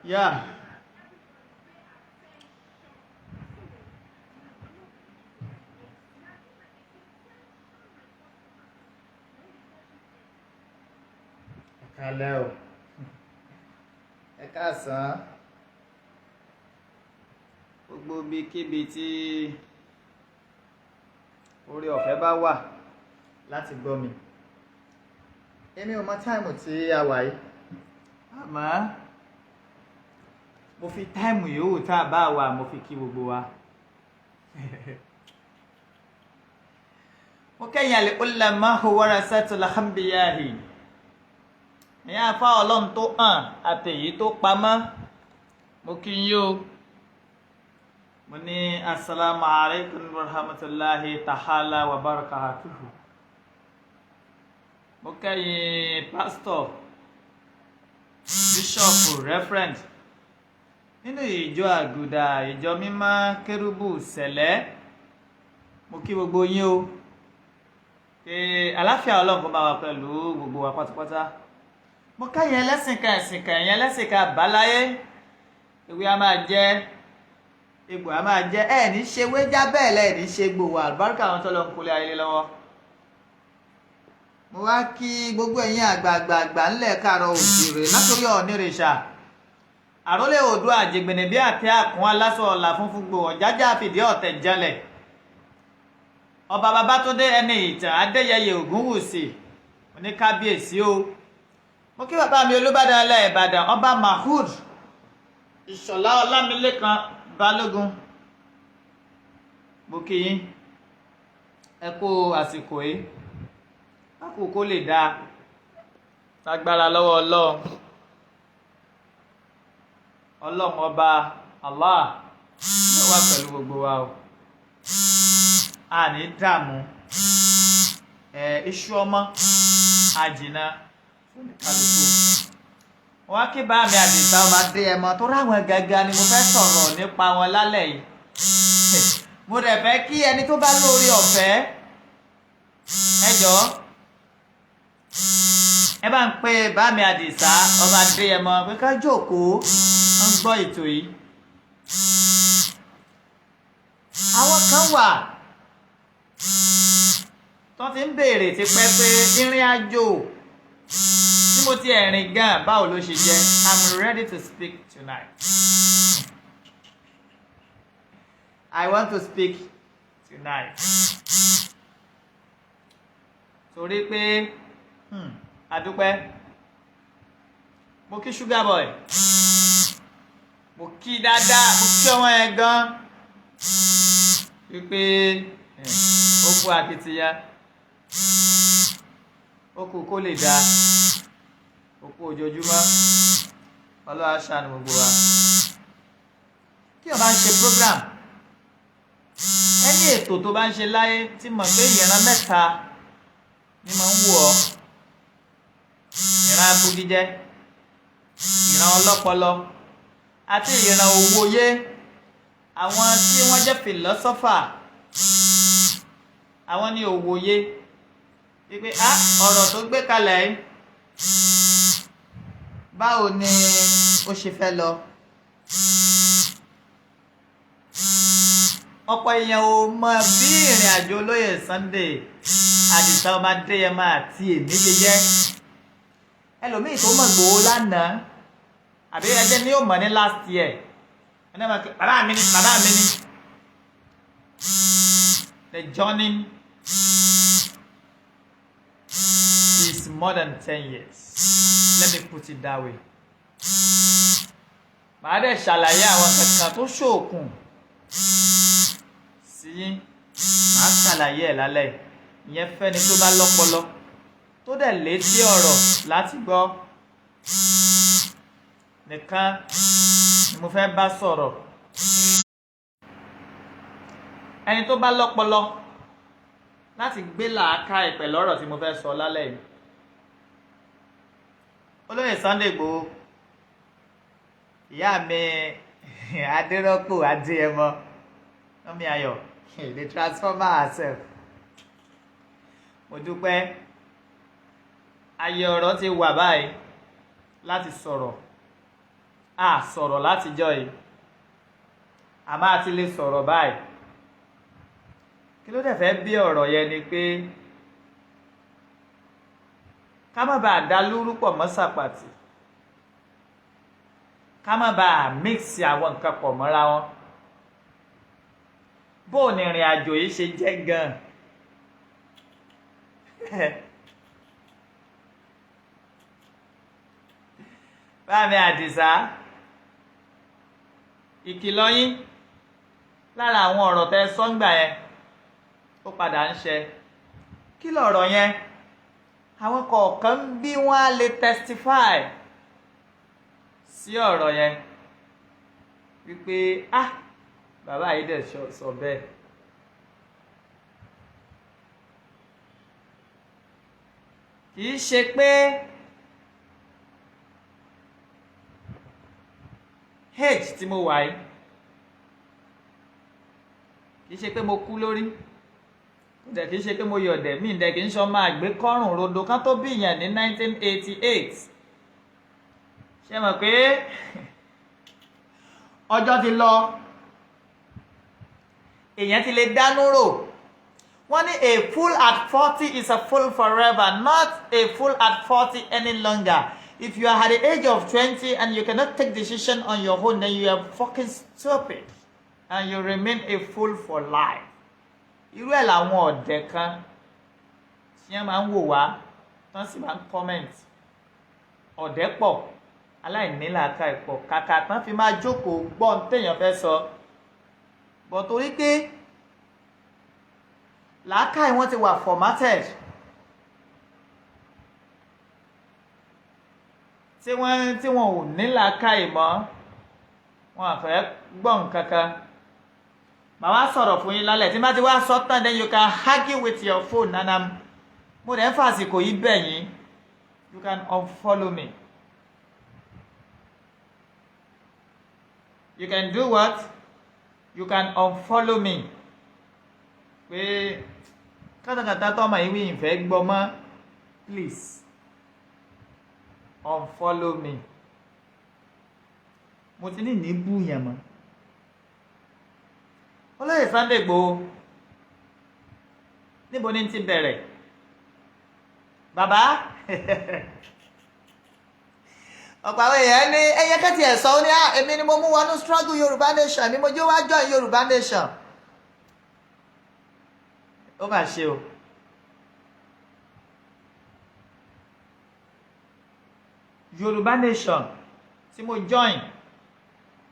Yeah. Kálẹ́ o. Ẹ káàsán. Gbogbo ibikíbi tí oore ọ̀fẹ́ bá wà láti gbọ́ mi. Èmi ò mọ táìmù tí a wà yìí. Àmọ́ mo fi táìmù yòówù tá a bá wà mo fi kí gbogbo wa. Mo kẹ́yìn al-ulama warasatul anbiya'i. Ìyá afá ọlọ́run tó hàn àtèyí tó pamọ́. Mo kí yín o. Mo ní assalamu alaikum wa rahmatullahi ta'ala wa barakatuhu. Mo kẹ́yìn pásítọ̀, bíṣọ̀pù, reverend nínú ìjọ àgùdà ìjọ mímọ́ kérúbù sẹ̀lẹ́. Mo kí gbogbo yín o. Pé àlàáfíà ọlọ́run kó bá wa pẹ̀lú gbogbo wa pátápátá. Mo kẹ́yìn ẹlẹ́sìn kan ẹ̀sìn kan ẹ̀yìn ẹlẹ́sìn kan àbáláyé. Ewé a máa jẹ́, egbò a máa jẹ́, ẹ̀ ní ṣe wéjá bẹ́ẹ̀ lẹ́ẹ̀ ní ṣe gbòwò àlùbáríkà àwọn tó lọ ń kólé ayé lọ́wọ́. Mo wá kí gbogbo ẹ̀yin àgbààgbà ńlẹ̀ káàárọ̀ òjìrè látòrí ọ̀nìrìṣà. Àrólé Oòduà àjẹgbẹ̀nì bí àtẹ àkún aláṣọ ọ̀la funfun gbò ọ̀jájá fìdí ọ̀tẹ̀ jalẹ̀. Ọba Babátúndé ẹni ìtàn Adéyẹyè Ògúnwùsì oníkábíyèsí o. Mo kí bàbá mi Olúbàdàn ilẹ̀ Ìbàdàn ọba Mahood Ìṣọ̀lá Ọlámilékan Balógun. Mo kí yín ẹ kú àsìkò yìí àkókò lè dáa lágbára lọ́wọ́ ọlọ́run ọba Allah ló wà pẹ̀lú gbogbo wa o. A ní dààmú iṣu ọmọ àjìnà fún kálukú. Wọ́n á kí bá mi Àdìsá ọmọ adé ẹmọ tó ráwọn gẹ́gẹ́ ni mo fẹ́ sọ̀rọ̀ nípa wọn lálẹ́ yìí. Mo dẹ̀ fẹ́ kí ẹni tó bá lórí ọ̀fẹ́ ẹ jọ̀ọ́ ẹ bá ń pè bá mi Àdìsá ọmọ adé ẹmọ pé ká jókòó ń gbọ́ ètò yìí. Àwọn kan wà tó ti ń béèrè tipẹ́ pé ìrìn àjò tí mo ti ẹ̀rìn gan báwo ló ṣe jẹ́. I'm ready to speak tonight. I want to speak tonight. Torí pé adúpẹ́ mo kí Sugar Boy, mo kí dáadáa, mo kí ọmọ ẹ̀ gan wípé ó kú akitiyan, ó kú kó lè dáa, ó kú ojoojúmọ́, Ọlọ́run á ṣàánú gbogbo wa. Tí o bá ń ṣe program, ẹni ètò tó bá ń ṣe láyé tí mọ̀ pé ìran mẹ́ta ni mo ń wò ọ́. Ìran abugijẹ́, ìran ọlọ́pọlọ àti ìran òwòye. Àwọn tí wọ́n jẹ́ philosopher, àwọn ni òwòye wípé ọ̀rọ̀ tó gbé kalẹ̀ yìí báwo ni ó ṣe fẹ́ lọ. Ọ̀pọ̀ èèyàn ò mọ bí ìrìn àjò olóyè Sunday Àdìsá ọmọ Adéyẹmọ àti èmi ṣe jẹ́. Ẹlòmíì tó mọ̀ Ìgbòho lánàá àbí ẹjẹ́ ni ó mọ̀ ní last year. Ẹni máa kí bàbá mi ni. The journey is more than 10 years. Let me put it that way. Màá dẹ̀ ṣàlàyé àwọn kankan tó ṣòkùn sí yín. Màá ṣàlàyé ẹ̀ lálẹ́. Ìyẹn fẹ́ni tó bá lọ́pọlọ tó dẹ̀ létí ọ̀rọ̀ láti gbọ́ nìkan ni mo fẹ́ bá sọ̀rọ̀. Ẹni tó bá lọ́pọlọ láti gbé làákàyè pẹ̀lú ọ̀rọ̀ tí mo fẹ́ sọ lálẹ́ yìí. Olóyè Sunday Igboho, ìyá mi Adérọ́pò Adéyẹmọ, ọmọ ayọ̀, the transformer herself. Mo dúpẹ́ ayé ọ̀rọ̀ ti wà báyìí láti sọ̀rọ̀ a sọ̀rọ̀ látijọ́ yìí a máa ti lè sọ̀rọ̀ báyìí kí ló dẹ̀ fẹ́ bí ọ̀rọ̀ yẹn ni pé ká má bàa dá lúrú pọ̀ mọ́ sàpàtì ká má bàa mix àwọn nǹkan pọ̀ mọ́ra wọn bó ní ìrìn àjò yìí ṣe jẹ́ gan báàmì Àdìsá ìkìlọ̀ yín lára àwọn ọ̀rọ̀ tẹ́ sọ́ngbà yẹn ó padà ń ṣe kí lọ̀rọ̀ yẹn àwọn kọ̀ọ̀kan bí wọ́n á lè testify sí ọ̀rọ̀ yẹn wípé bàbá yìí dẹ̀ sọ bẹ́ẹ̀ kì í ṣe pé age tí mo wà yìí kì í ṣe pé mo kú lórí dẹ̀ kì í ṣe pé mo yọ̀dẹ̀ mí dẹ̀ kì í ṣe ọmọ àgbékọ́rùn rodo kan tó bí yàn ní 1988 ṣe mọ̀ pé ọjọ́ ti lọ èèyàn ti lè dánú rò wọ́n ní a fool at 40 is a fool forever not a fool at 40 any longer if you are at the age of 20 and you cannot take decision on your own then you are fucking stupid and you remain a fool for life. Irú ẹ̀ làwọn ọ̀dẹ̀ kan tí wọ́n máa ń wò wá tán sì máa ń comment ọ̀dẹ̀ pọ̀ aláìnílàáká ẹ̀pọ̀ kàkà tán fi máa jókòó gbọ́n téèyàn fẹ́ sọ bọ̀ torí pé làákàyè wọn ti wà formatted tí wọn ò ní làákàyè mọ́ wọn àfẹ́ gbọ́n kankan màá wá sọ̀rọ̀ fún yín lálẹ́ tí bá ti wá sọ tán then you can argue with your phone and mo dẹ̀ ń fàsìkò yìí bẹ̀ yín you can unfollow me you can do what you can unfollow me pé kátàkátà tọ́mọ yìí wí ìfẹ́ gbọ́ mọ́ please unfollow me mo ti ní bú yẹn mọ́ Olóyè Sunday Igboho níbo ni ti bẹ̀rẹ̀ bàbá ọ̀pọ̀ àwọn èèyàn ní ẹyẹ kẹ́tì ẹ̀sọ́ ó ní èmi ni mo mú wọnú struggle Yorùbá nation èmi mo jẹ́ wá join Yorùbá nation ó mà ṣe o Yorùbá nation tí mo join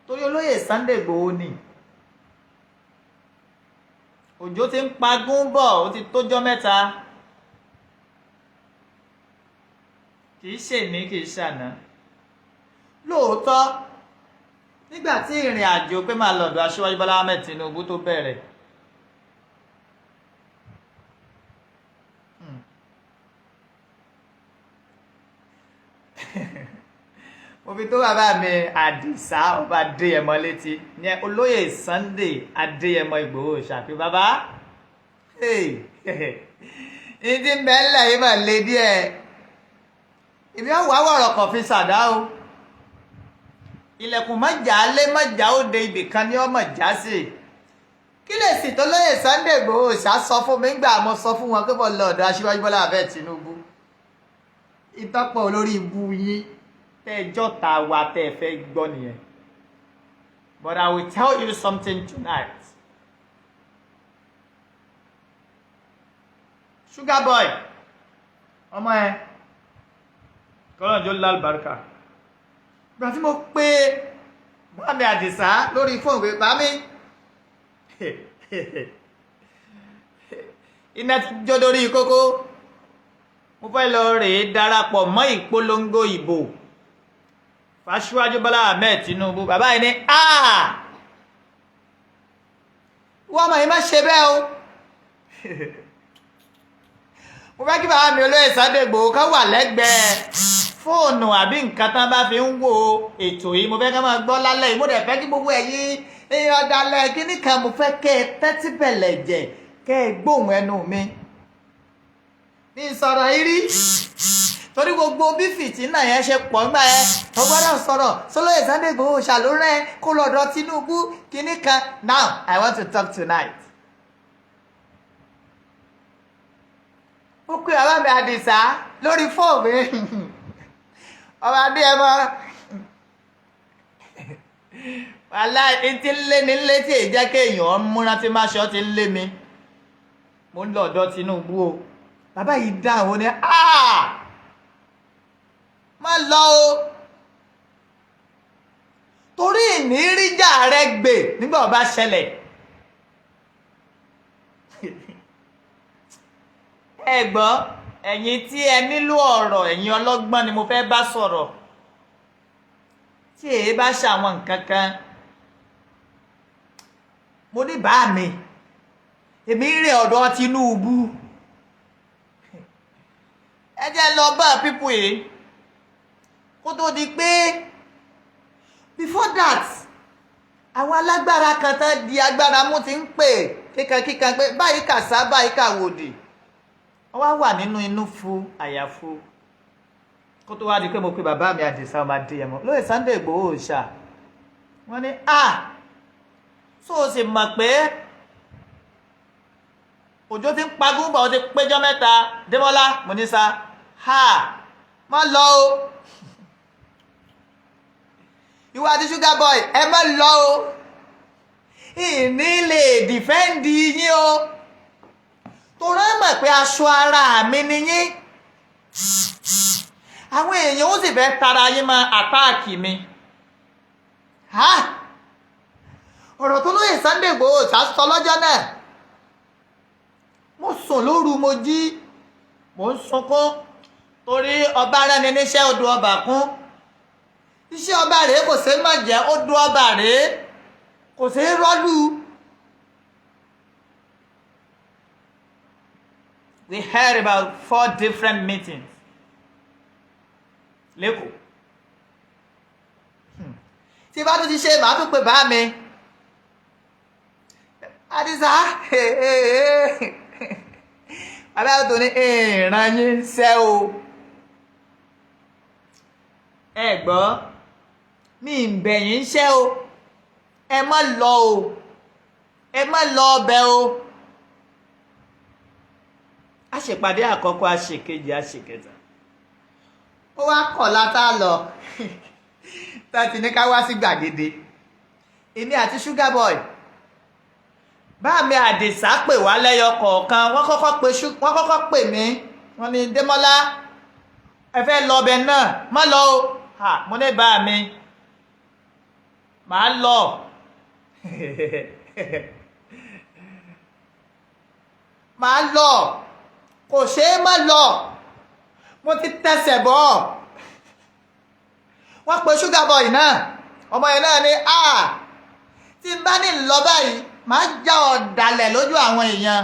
torí Olóyè Sunday Igboho ni òjò ti ń pagún bọ̀ ó ti tójọ́ mẹ́ta kìí ṣe ní kìí ṣàná lóòótọ́ nígbà tí ìrìn àjò pé máa lọ́dọ̀ Aṣíwájú Bọ́lá Ahmed Tinubu tó bẹ̀rẹ̀ mo fi tó bàbá mi Àdìsá ọba Adéyẹmọ létí ní Olóyè Sunday Adéyẹmọ Igboho ṣàfi bàbá ní tí ń bẹ ńlẹ̀ yìí mà lé díẹ̀ ìbí ọ̀wá wọ̀rọ̀ kan fi ṣàdá o ilẹ̀kùn mọ́jà lé mọ́jà ó de ibì kan ní ọmọ já sí kí lè sì tó Olóyè Sunday Igboho ṣá sọ fún mi gbà mo sọ fún wọn pé mo lọ ọ̀dọ̀ Aṣíwájú Bọ́lá Ahmed Tinubu ìtọ́pọ̀ olórí ibu yín tẹ́jọ́ ta wa tẹ́ fẹ́ gbọ́ nìyẹn but I will tell you something tonight Sugar Boy ọmọ ẹ kọ́lọ́njọ́ lálùbáríkà gbà tí mo pé bámi Àdìsá lórí fóònù pé bámi iná ti jó lórí kókó mo fẹ́ lọ rèé darapọ̀ mọ́ ìpolongo ìbò Aṣíwájú Bọ́lá Ahmed Tinubu bàbá yìí ní wọ́n mọ̀ yìí má ṣe bẹ́ẹ̀ o mo fẹ́ kí bàbá mi Olóyè Sunday Igboho ká wà lẹ́gbẹ̀ẹ́ fóònù àbí nǹkan tán bá fi ń wo ètò yìí mo fẹ́ ká máa gbọ́ lálẹ́ yìí mo dẹ̀ fẹ́ kí gbogbo ẹ̀yin ọ̀dàlẹ̀ kíní kan mo fẹ́ kẹ́ ẹ tẹ́tí bẹ̀lẹ̀ jẹ̀ kẹ́ ẹ gbóhùn ẹnu mi ní sọ̀rọ̀ yìí rí torí gbogbo bí fìtínà yẹn ṣe pọ̀ nígbà yẹn ó gbọ́dọ̀ sọ̀rọ̀ sólóyè Sunday Igboho ṣàlórẹ́ kó lọ́dọ̀ Tinubu kínní kan. Now I want to talk tonight. ó pè ọba mi Àdìsá lórí fóònù ọba adé ẹ mọ wàhálà ti ń lé mi létí ìjẹ́ kéèyàn múra tí má ṣe ọ́ ti ń lé mi. mo ń lọ ọ̀dọ̀ Tinubu o bàbá yìí dáhùn ó ní má lọ o torí ìníríjà rẹ gbè nígbà ó bá ṣẹlẹ̀. ẹ gbọ́ ẹ̀yin tí ẹ nílò ọ̀rọ̀ ẹ̀yin ọlọ́gbọ́n ni mo fẹ́ bá sọ̀rọ̀ tí èyí bá ṣàwọn nǹkan kan. mo ní bá mi èmi ń rè ọ̀dọ̀ Tinubu ẹ jẹ́ lọ bá pípù yìí kó tó di pé before that àwọn alágbára kan tán di agbára mú ti ń pè kíkankíkan pé báyìí kàṣá báyìí kàwòdì wọ́n wá wà nínú inú fu àyàfu kó tó wá di pé mo pe bàbá mi Àdìsá ọmọ Adéyẹmọ lóye Sunday Igboho ṣá wọ́n ní so o sì mọ̀ pé òjò ti ń pagún bọ̀ ó ti péjọ́ mẹ́ta Débọ́lá mo ní sá má lọ o ìwà àti Sugar Boy ẹ má lọ o ìní lè dìfẹ́ǹdì yín o tó rán mọ̀ pé aṣọ ara mi ni yín àwọn èèyàn ó sì fẹ́ tara yín máa àtáàkì mi. ọ̀rọ̀ tó lóye Sunday Igboho sọ lọ́jọ́ náà mo sùn lóru mo jí mo ń sunkún torí ọba rẹni níṣẹ́ odò ọba kún iṣẹ́ ọba rèé kò ṣeé má jẹ́ odò ọba rèé kò ṣeé rọ́lù. We heard about 4 different meetings lẹ́kọ̀ọ́ tí bá tún ti ṣe màá tún pè bá mi Àdìsá abẹ́rẹ́ tó ní ìran yín ń ṣẹ́ o ẹ gbọ́ mi ń bẹ̀ yín ṣẹ́ o ẹ má lọ o ẹ má lọ ọbẹ̀ o. a ṣèpàdé àkọ́kọ́ a ṣèkejì a ṣèkẹta ó wá kọ̀ látà lọ tàti ní ká wá sí gbàgede èmi àti Sugar Boy bá mi Àdìsá pè wá lẹ́yọ kọ̀ọ̀kan wọ́n kọ́kọ́ pè mí wọ́n ní Démọ́lá ẹ fẹ́ lọ ọbẹ̀ náà má lọ o mo ní bá mi màá lọ màá lọ kò ṣeé má lọ mo ti tẹsẹ̀ bọ̀ wọ́n pe Sugar Boy náà ọmọ yẹn náà ní tí n bá ní lọ báyìí máa já ọ̀dàlẹ̀ lójú àwọn èèyàn.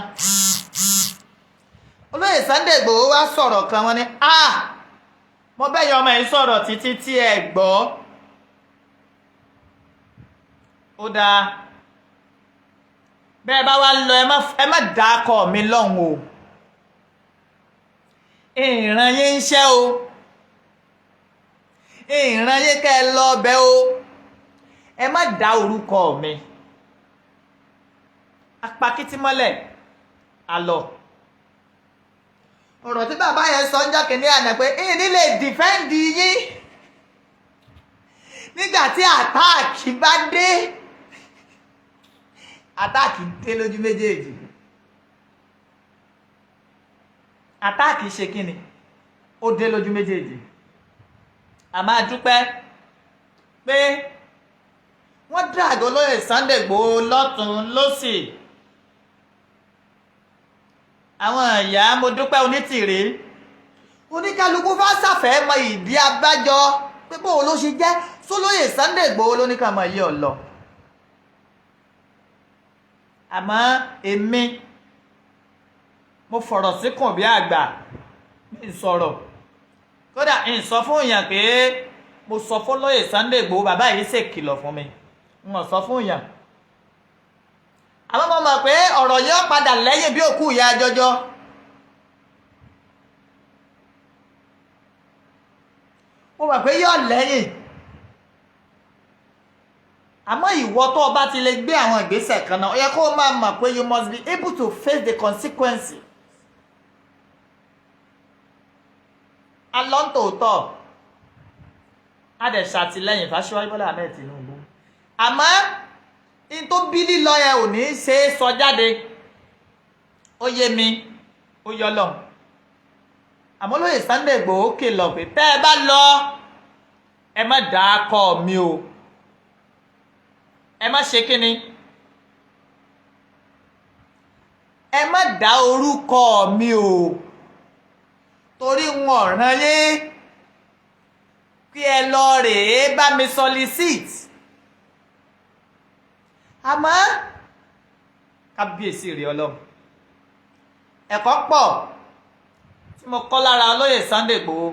olóyè Sunday Igboho wá sọ̀rọ̀ kan wọ́n ní mo bẹ́yìn ọmọ yìí sọ̀rọ̀ títí tí ẹ gbọ́ ó dáa bẹ́ẹ̀ bá wá lọ ẹ má dákọ̀ mi lọ́hùn o ìran yín ń ṣẹ́ o ìran yín kẹ́ ẹ lọ bẹ́ o ẹ má dá orúkọ mi apakítímọ́lẹ̀ àlọ́ ọ̀rọ̀ tí bàbá yẹn sọ ń jọ́ kìíní àná pé ìní lè dìfẹ́ǹdì yín nígbà tí àtáàkì bá dé àtáàkì dé lójú méjèèjì àtáàkì ṣe kíni ó dé lójú méjèèjì a máa dúpẹ́ pé wọ́n dàgbọ́ lóye Sunday Igboho lọ́tún lósì àwọn ìyá mo dúpẹ́ onítìrí oníkálukú bá ṣàfẹ́ mọ ìdí abájọ pé bóun ló ṣe jẹ́ sólóyè Sunday Igboho lóníkàmọ́ yìí ọ̀lọ́ àmọ́ èmi mo fọ̀rọ̀ síkùn bí àgbà mi sọ̀rọ̀ kódà n sọ fún èèyàn pé mo sọ fún lóyè Sunday Igboho bàbá yìí ṣèkìlọ̀ fún mi n ò sọ fún èèyàn àmọ́ mo mọ̀ pé ọ̀rọ̀ yóò padà lẹ́yìn bí òkú ìyá jọjọ mo mọ̀ pé yóò lẹ́yìn àmọ́ ìwọ tó o bá ti lè gbé àwọn ìgbésẹ̀ kan náà ó yẹ kó o máa mọ̀ pé you must be able to face the consequences. alọ́ntòótọ́ a dẹ̀ ṣàtìlẹ́yìn f'Aṣíwájú Bọ́lá Ahmed Tinubu àmọ́ in tó bí lílọ yẹn ò ní ṣe é sọ jáde ó yé mi ó yọ lọ àmọ́ Olóyè Sunday Igboho kìlọ̀ pé tẹ́ ẹ bá lọ ẹ má dá akọ mi o ẹ má ṣe kíni ẹ má dá orúkọ mi o torí wọn rán yín kí ẹ lọ rèé bá mi solicit àmọ́ kábíyèsí rèé Ọlọ́run ẹ̀kọ́ pọ̀ tí mo kọ́ lára Olóyè Sunday Igboho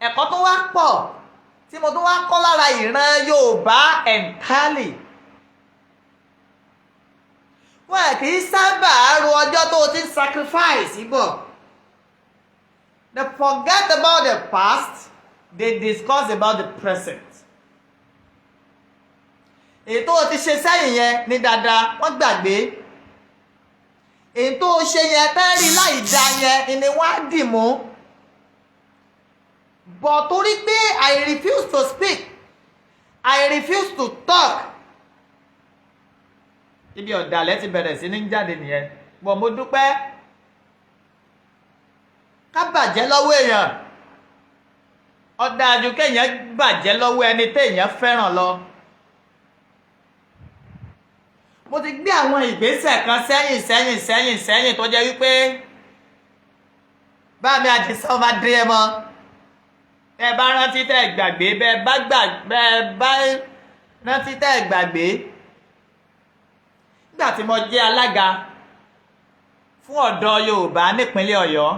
ẹ̀kọ́ tó wá pọ̀ tí mo tún wá kọ́ lára ìran Yorùbá entirely wọn kì í sábà ro ọjọ́ tó ti ń sacrifice bọ̀. They forget about the past, they discuss about the present. Èyí tó ti ṣe sẹ́yìn yẹn ní dáadáa wọ́n gbàgbé. Èyí tó ṣe yẹn tẹ́rí láì dá yẹn ni wọ́n á dì mú. But torí pé I refuse to speak, I refuse to talk. Ibi ọ̀dàlẹ̀ ti bẹ̀rẹ̀ sí ní jáde nìyẹn. Bọ̀ mo dúpẹ́. Ká bàjẹ́ lọ́wọ́ èèyàn ó dájú kéèyàn bàjẹ́ lọ́wọ́ ẹni téèyàn fẹ́ràn lọ. Mo ti gbé àwọn ìgbésẹ̀ kan sẹ́yìn tó jẹ́ wípé bá mi àti sọ ma dé ẹ mọ́ bẹ́ẹ̀ bá rántí tẹ́ gbàgbé bẹ́ẹ̀ bá rántí tẹ́ gbàgbé nígbà tí mo jẹ́ alága fún ọ̀dọ́ Yorùbá nípínlẹ̀ Ọ̀yọ́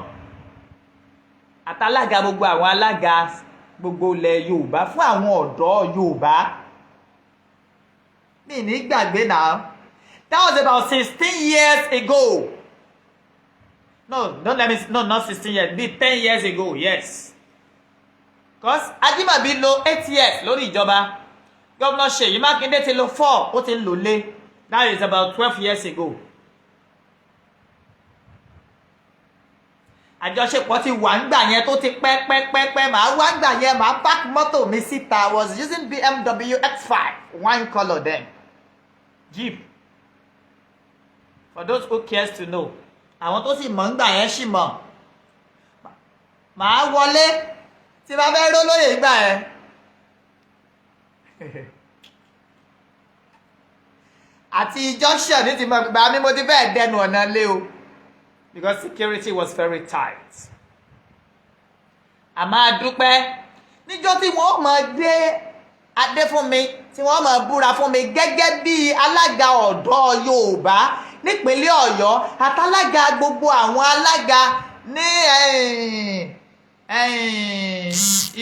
àtàlága gbogbo àwọn alága gbogbo ilẹ̀ Yorùbá fún àwọn ọ̀dọ́ Yorùbá mi ní gbàgbé náà that was about 16 years ago not 16 years be 10 years ago yes because Ajímọ̀bí lò 8 years lórí ìjọba Governor Ṣèyí Mákindé ti lò 4 ó ti lò lé that is about 12 years ago. Àjọṣepọ̀ ti wà ńgbà yẹn tó ti pẹ́ màá wá ńgbà yẹn màá park mọ́tò mi síta. I was using BMW X5 wine color then Jeep for those who cares to know àwọn tó sì mọ̀ ńgbà yẹn sì mọ̀ màá wọlé tí bá fẹ́ rólóyè gbà yẹn àti junction ní ti mọ̀ gbà mí mo ti fẹ́ dẹnu ọ̀nà lé o. Because security was very tight. Àmọ́ àdúpẹ́ níjọ́ tí wọ́n máa gbé adé fún mi tí wọ́n máa búra fún mi gẹ́gẹ́ bí alága ọ̀dọ́ Yorùbá nípínlẹ̀ Ọ̀yọ́ àtàlága gbogbo àwọn alága ní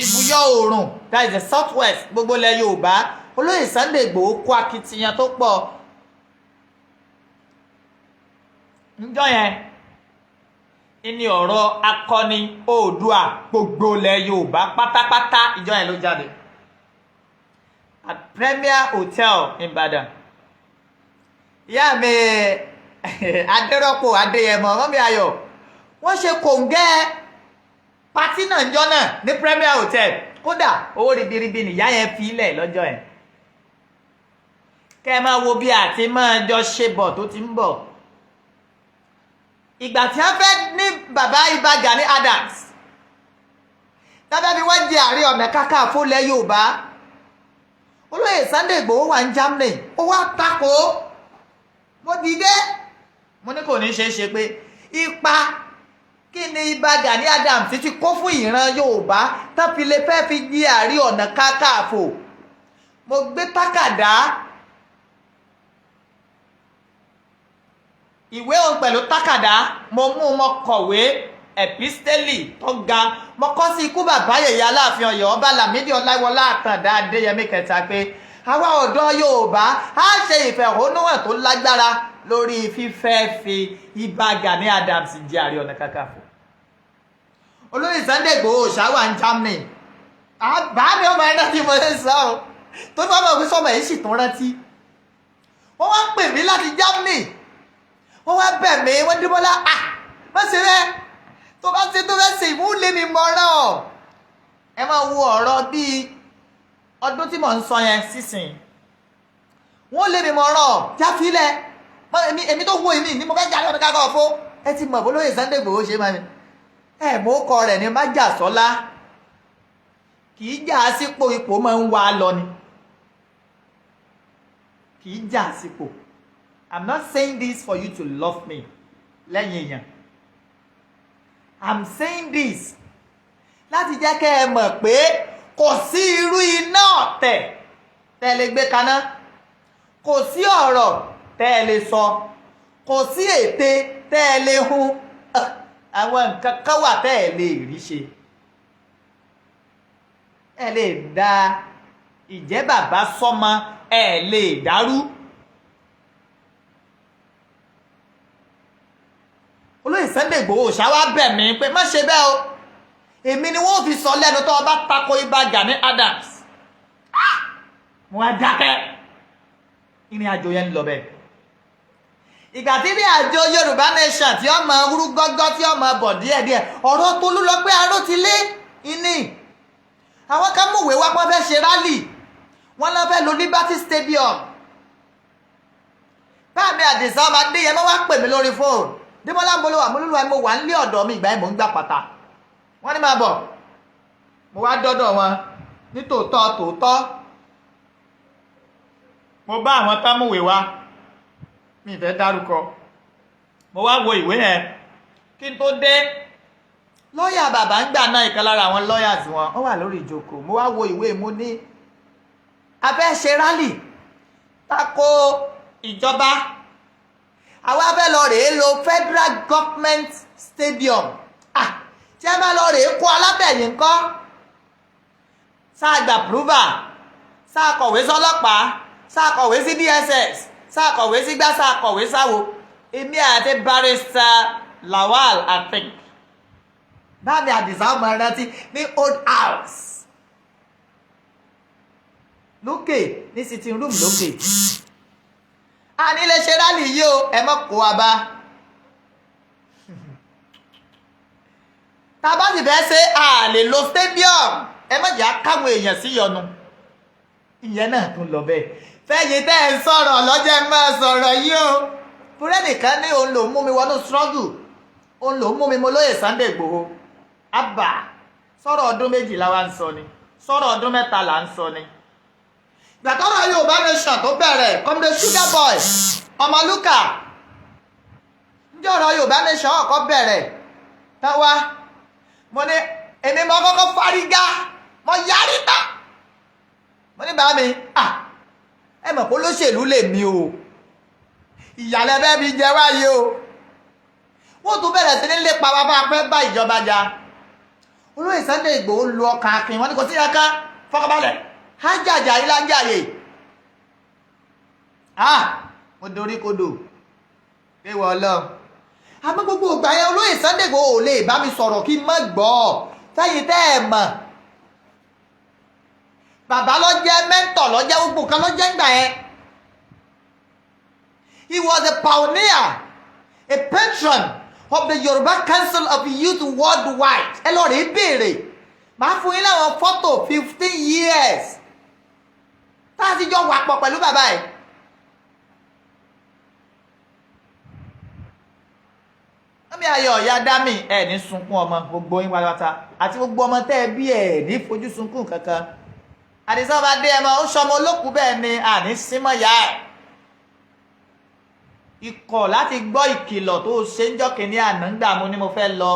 ibùyọ̀ oòrùn that is the southwest gbogbo ilẹ̀ Yorùbá Olóyè Sunday Igboho kó akitiyan tó pọ̀ níjọ́ yẹn ní ọ̀rọ̀ akọni Oòduà gbogbo ilẹ̀ Yorùbá pátápátá ìjọ yẹn ló jáde at Premier Hotel in Ìbàdàn. Ìyá mi Adérọ́pò Adéyẹmọ mọ́mí Ayọ̀ wọ́n ṣe kòǹgẹ́ pátí náà njọ́ náà ní Premier Hotel kódà owó ribiribi nìyá yẹn fi ilẹ̀ lọ́jọ́ yẹn kẹ́ ẹ máa wo bí àti máa jọ ṣe bọ̀ tó ti ń bọ̀. Ìgbà tí wọ́n fẹ́ ní bàbá Ìbà Gani Adams tábẹ́ bí wọ́n di Ààrẹ Ọ̀nà Kakanfò ilẹ̀ Yorùbá Olóyè Sunday Igboho wà ní Germany ó wá tako mo dìde mo ní kò ní ṣe é ṣe pé ipa kí ni Ìbà Gani Adams ti kó fún ìran Yorùbá tó fi lè fẹ́ fi di Ààrẹ Ọ̀nà Kakanfò mo gbé tákàdá ìwé òun pẹ̀lú tákàdá mo mú mo kọ̀wé episteli tó ga mo kọ sí ikú bàbá yèyé Aláàfin Ọ̀yọ́ Ọba Lámídì Ọláìwọlá Àtàndá Adéyẹmí kẹta pé àwa ọ̀dọ́ Yorùbá á ṣe ìfẹ̀hónúhàn tó lágbára lórí fífẹ́ fi Ìbà Gani Adams di Ààrẹ Ọ̀nà Kakanfò. olóyè Sunday Igboho ṣáwà ní Germany bá mi ọmọ ẹ̀dá tí mo ṣe sọ ọ́ tó ní wọ́n mọ̀ pé sọ́mọ yìí sì tún rántí wọ́n wá ń pè mí láti Germany wọ́n wá bẹ̀ mí wọ́n dé Bọ́lá má ṣe rẹ́ tó bá ṣe tó fẹ́ ṣe ìmúlé mi mọ́rán ọ̀ ẹ máa wo ọ̀rọ̀ bíi ọdún tí mò ń sọ yẹn sísìn wọ́n lé mi mọ́rán ọ̀ jáfílẹ̀ èmi tó wo èmi ní mo fẹ́ jà lọ́dún kákọ́ fún ẹ ti mọ̀ bólóyè Sunday Igboho ṣe máa mi mo kọ rẹ̀ ní má jà sọ́lá kì í jà sípò ipò máa ń wá lọ ni kì í jà sípò. I'm not saying this for you to love me lẹ́yìn èèyàn I'm saying this láti jẹ́ kẹ́ ẹ mọ̀ pé kò sí irú iná ọ̀tẹ̀ tẹ́ ẹ lè gbé kaná kò sí ọ̀rọ̀ tẹ́ ẹ lè sọ kò sí ète tẹ́ ẹ lè hun àwọn nǹkan kan wà tẹ́ ẹ lè rí ṣe ẹ lè da ìjẹ́ bàbá sọ́mọ ẹ lè dàrú. olóyè Sunday Igboho ṣáwá bẹ̀ mí pé má ṣe bẹ́ẹ̀ o èmi ni wọ́n fi sọ lẹ́nu tó bá tako Ìbà Gani Adams mo wá dákẹ́ ìrìn àjò yẹn ń lọ bẹ́ẹ̀ ìgbà tí ìrìn àjò Yorùbá Nation tí ọmọ wúrú gọ́gọ́ tí ọmọ bọ̀ díẹ̀díẹ̀ ọ̀rọ̀ Tolú lọ pé aró ti lé ìní àwọn kan múwèé wá pọ́n fẹ́ ṣe rálì wọ́n lọ fẹ́ lo Liberty Stadium báàmì Àdìsá ọmọ Adéyẹmọ wá pè mí lórí fóònù Débọ́lá ń bolówà mo lúlùwà mo wà nílé ọ̀dọ̀ mi ìgbà yẹn mò ń gbà pàtà wọ́n ní máa bọ̀ mo wá dọ́dọ̀ wọn ní tòótọ́ mo bá àwọn támúwèé wá mi ìfẹ́ dárúkọ mo wá wo ìwé yẹn kí n tó dé lọ́ọ̀yà bàbá ń gbà náà ìkan lára àwọn lawyers wọn ó wà lórí ìjókòó mo wá wo ìwé mo ní a fẹ́ ṣe rálì tako ìjọba àwa fẹ́ lọ rèé lo Federal Government Stadium tí a bá lọ rèé kó alábẹ̀yìn ńkọ́ sáà gbà púrúfà sáà kọ̀wé sọ́lọ́pàá sáà kọ̀wé sí DSS sáà kọ̀wé sí gbá sáà kọ̀wé sáwo èmi àti Barrister Lawal I think báàmì Àdìsá ọmọ rántí ní Old House lókè ní sitting room lókè a nílé ṣe rálì yìí o ẹ mọ́ kó wa bá tá a bá sì fẹ́ ṣe a lè lo stadium ẹ má jẹ́ káwọn èèyàn sí yọnu ìyẹn náà tún lọ bẹ́ẹ̀ fẹ́yìn tẹ́ ẹ sọ̀rọ̀ lọ́jọ́ máa sọ̀rọ̀ yìí o fúrẹ́ nìkan ní òun lòún mú mi wọnú struggle òun lòún mú mi mo lóyè Sunday Igboho àbà sọ̀rọ̀ ọdún 12 wa ń sọ ni sọ̀rọ̀ ọdún 3 là ń sọ ni gbàtọ́rọ̀ Yorùbá Nation tó bẹ̀rẹ̀ kọ́mọdé Sugar Boy Ọmọlúkà níjọ́ ọ̀rọ̀ Yorùbá Nation ọ̀kọ́ bẹ̀rẹ̀ tán wá mo ní èmi mọ́ kọ́kọ́ fárígá mo yarí tán mo ní bá mi ẹ mọ̀ pé olóṣèlú lè mi o ìyàlẹ́ bẹ́ẹ̀ mi jẹ wáyé o wọ́n tún bẹ̀rẹ̀ sí ní lépa wá bá pẹ́ bá ìjọba jà olóyè Sunday Igboho lu ọkàn akin wọn ni kò sí ẹ̀ka fọkànbalẹ̀ hájàjà ilájàyè mo dorí kodò kéwọ́ ọlọ́run àmọ́ gbogbo ìgbà yẹn olóyè Sunday Igboho ò lè bá mi sọ̀rọ̀ kí n má gbọ́ fẹ́yìn tẹ́ ẹ̀ mọ̀ bàbá ló jẹ́ mẹ́ńtọ̀ ló jẹ́ gbogbo kan ló jẹ́ ńgbà yẹn he was a pioneer a patron of the Yoruba Council of Youth worldwide ẹ lọ rèé béèrè màá fún yín láwọn fọ́tò 15 years tá a ti jọ wà pọ̀ pẹ̀lú bàbá ẹ̀ ọmọ ayọ̀ ọ̀yá dámì ẹ̀ ní sunkún ọmọ gbogbo yín wáyọ́ta àti gbogbo ọmọ tẹ́ ẹ bí ẹ̀ ní fojú sunkún kankan Àdìsá ọba dé ẹmọ ó sọmọ olókùú bẹ́ẹ̀ ni àní símọ́ ìyá ẹ̀ ikọ̀ láti gbọ́ ìkìlọ̀ tó ṣe ń jọ́ kìíní àná ń gbà mú ni mo fẹ́ lọ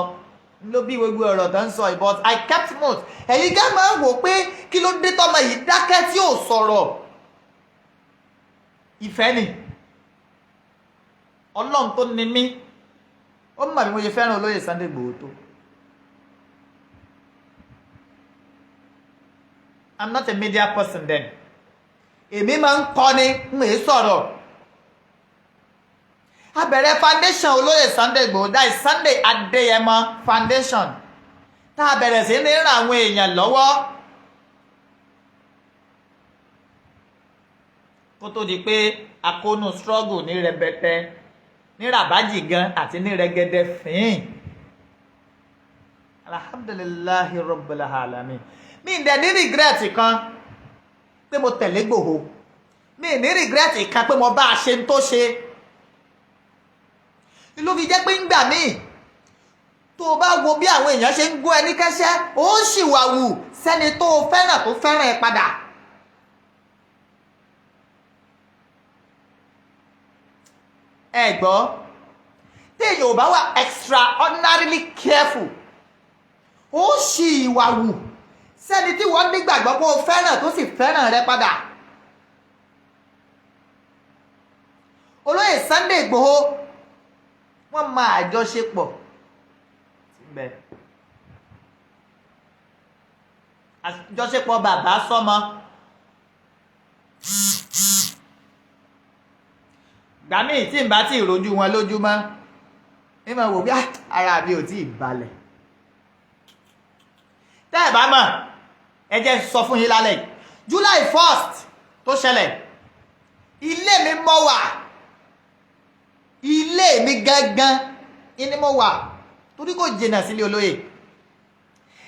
ló bí gbogbo ọ̀rọ̀ tó ń sọ but I kept mute ẹ̀yin gá máa ń wò pé kí ló dé tọmọ yìí dákẹ́ tí ò sọ̀rọ̀ ìfẹ́ ni Ọlọ́run tó ní mí ó mọ̀ bí mo ṣe fẹ́ràn olóyè Sunday Igboho tó I'm not a media person then èmi máa ń kọ́ ni ń èé sọ̀rọ̀ a bẹ̀rẹ̀ foundation olóyè Sunday Igboho that is Sunday Adéyẹmọ foundation tá a bẹ̀rẹ̀ sí ní ràn àwọn èèyàn lọ́wọ́ kó tó di pé akónú struggle ní rẹpẹtẹ ní ràbájì gan àti ní rẹgẹdẹ fín. Alhamdulillahi rabbil alamin. Mi dẹ̀ ní regret kan pé mo tẹ̀lé Igboho, mi ní regret kan pé mo bá a ṣe ń tó ṣe. Ló fi jẹ́ pé ń gbà míì tó o bá wo bí àwọn èèyàn ṣe ń gún ẹni kẹ́sẹ́ ó sì wà wù sẹ́ni tó o fẹ́ràn tó fẹ́ràn ẹ padà. Ẹ gbọ́ tí èèyàn ò bá wà extraordinarily careful ó sì wà wù sẹ́ni tí wọ́n nígbàgbọ́ pé o fẹ́ràn tó sì fẹ́ràn rẹ padà. Olóyè Sunday Igboho wọ́n máa àjọṣepọ̀ síbẹ̀, àjọṣepọ̀ bàbá sọ́mọ. Gbà míì tí n bá tí ì rojú wọn lójúmọ́ ní ma wò bí ara mi ò tí ì balẹ̀. Tẹ́ ẹ̀ bá mọ̀ ẹ jẹ́ sọ fún yín lálẹ́ July 1st tó ṣẹlẹ̀ ilé mi mọ́ wà, ilé mi gangan ni mo wà torí kò jìnnà sílé olóyè,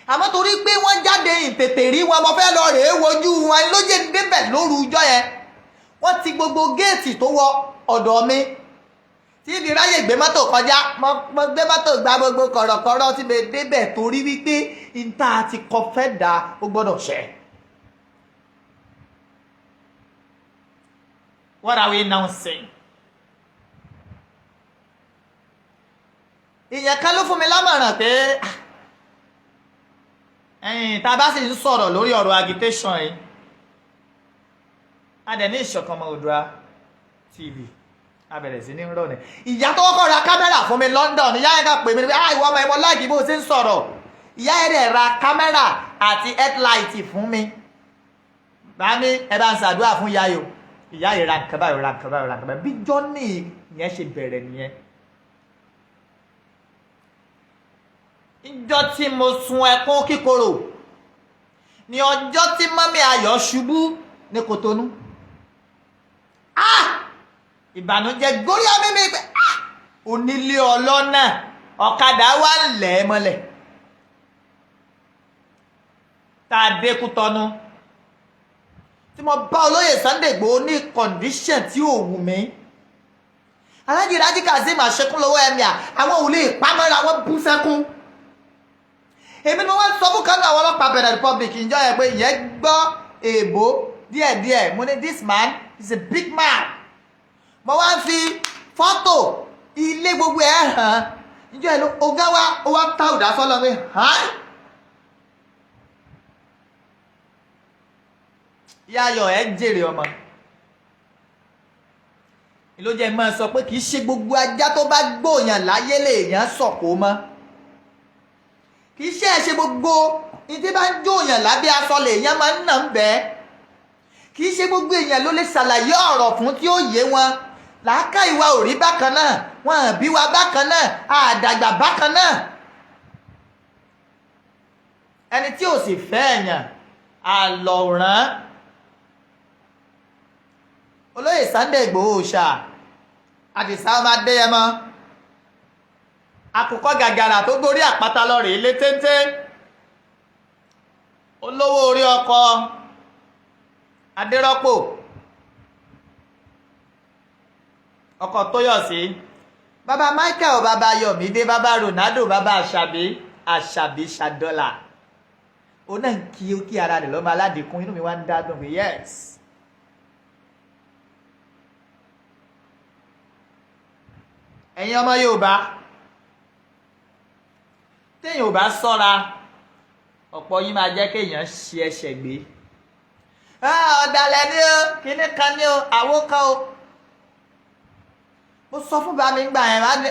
àmọ́ torí pé wọ́n jáde ìtètè rí wọn mo fẹ́ lọ rèé wojú wọn ló jẹ́ débẹ̀ lóru ọjọ́ yẹn. Wọ́n ti gbogbo géètì tó wọ ọ̀dọ̀ mi tí ibi ráyè gbé mọ́tò kọjá, mo gbé mọ́tò gba gbogbo kọ̀rọ̀kọ̀rọ̀ tí mo débẹ̀ torí wípé ìta àti kọfẹ́ dà ó gbọ́dọ̀ ṣẹ. What are we now saying? Ìyẹn kan ló fún mi lámọ̀ràn pé tá a bá sì ń sọ̀rọ̀ lórí ọ̀rọ̀ agitation yìí a dẹ̀ ní Ìṣọ̀kan Ọmọ Oòduà TV a bẹ̀rẹ̀ sí ní rọ̀ ní. Ìyá tó kọ́kọ́ ra kámẹ́rà fún mi London ìyá yẹn ká pè mí ní pé ìwọ ọmọ ẹ̀mọ́ láìkí bó ṣe ń sọ̀rọ̀. Ìyá yẹn dẹ̀ ra kámẹ́rà àti headlight fún mi. Bá mi ẹ bá ń ṣàdúrà fún Yayo. Ìyá yẹn ra nǹkan báyìí ra nǹkan báyìí ra nǹkan báyìí bí jọ́nì yẹn ṣe bẹ̀rẹ̀ nìyẹn. Ìjọ́ tí mo sun ẹkún kíkorò ní ọjọ́ tí mọ́mí Ayọ̀ ṣubú ní Kòtónú. Ìbànújẹ́ górí ọmọ mi pé onílé ọlọ́nà ọ̀kadà wà lẹ̀ mọ́lẹ̀ tá a dé Kútọ́nú tí mo bá olóyè Sunday Igboho ní condition tí ò wù mí. Aláàjì Rájí Kazeem Àṣekúnlówó ẹ̀míà àwọn òun lè pamọ́ra wọn bú sẹ́kún. Èmi ni mo wá sọ fún kánú àwọn ọlọ́pàá Benin Republic ìjọ yẹn pé ìyẹn gbọ́ èèbó díẹ̀díẹ̀ mo ní this man is a big man. Mo wá ń fi fọ́tò ilé gbogbo ẹ̀ hàn ìjọ yẹn ló ọgá wa ó wá tá òdà sọ́lọ́ pé ìyá Ayọ̀ ẹ̀ jèrè ọmọ. Ìlú jẹ́ máa sọ pé kì í ṣe gbogbo ajá tó bá gbòòyàn láyé lèèyàn sọ̀kò mọ́. Kì í ṣe gbogbo ìdí bá ń jóòyàn lábẹ́ aṣọ lèèyàn máa ń nà ń bẹ́ẹ̀. Kì í ṣe gbogbo èèyàn ló lè ṣàlàyé ọ̀rọ̀ fún tí ó yé wọn. Làákà ìwà ò rí bákan náà, wọn bí wa bákan náà, àdàgbà bákan náà. Ẹni tí ò sì fẹ́ èèyàn àlọ́ràn. Olóyè Sunday Igboho ṣá Àdìsá ọmọ Adéyẹmọ àkùkọ gàgàrà tó gorí àpáta lọ rèé lé téńté olówó orí ọkọ Adérọ́pò ọkọ Tóyọ̀sí bàbá Michael bàbá Yọ̀mídé bàbá Ronaldo bàbá Àṣàbí Ṣàdọ́là ó náà ń kí ó kí ara rẹ̀ lọ́mọ aládìkún inú mi wá ń dádùn pé yes. Ẹ̀yin ọmọ Yorùbá téèyàn ò bá ṣọ́ra ọ̀pọ̀ yín máa jẹ́ kéèyàn ṣe ẹsẹ̀ gbé. Ọ̀dàlẹ̀ ni o kíní kan ni o àwo kan o. Mo sọ fún bàmí gbà yẹn wá ní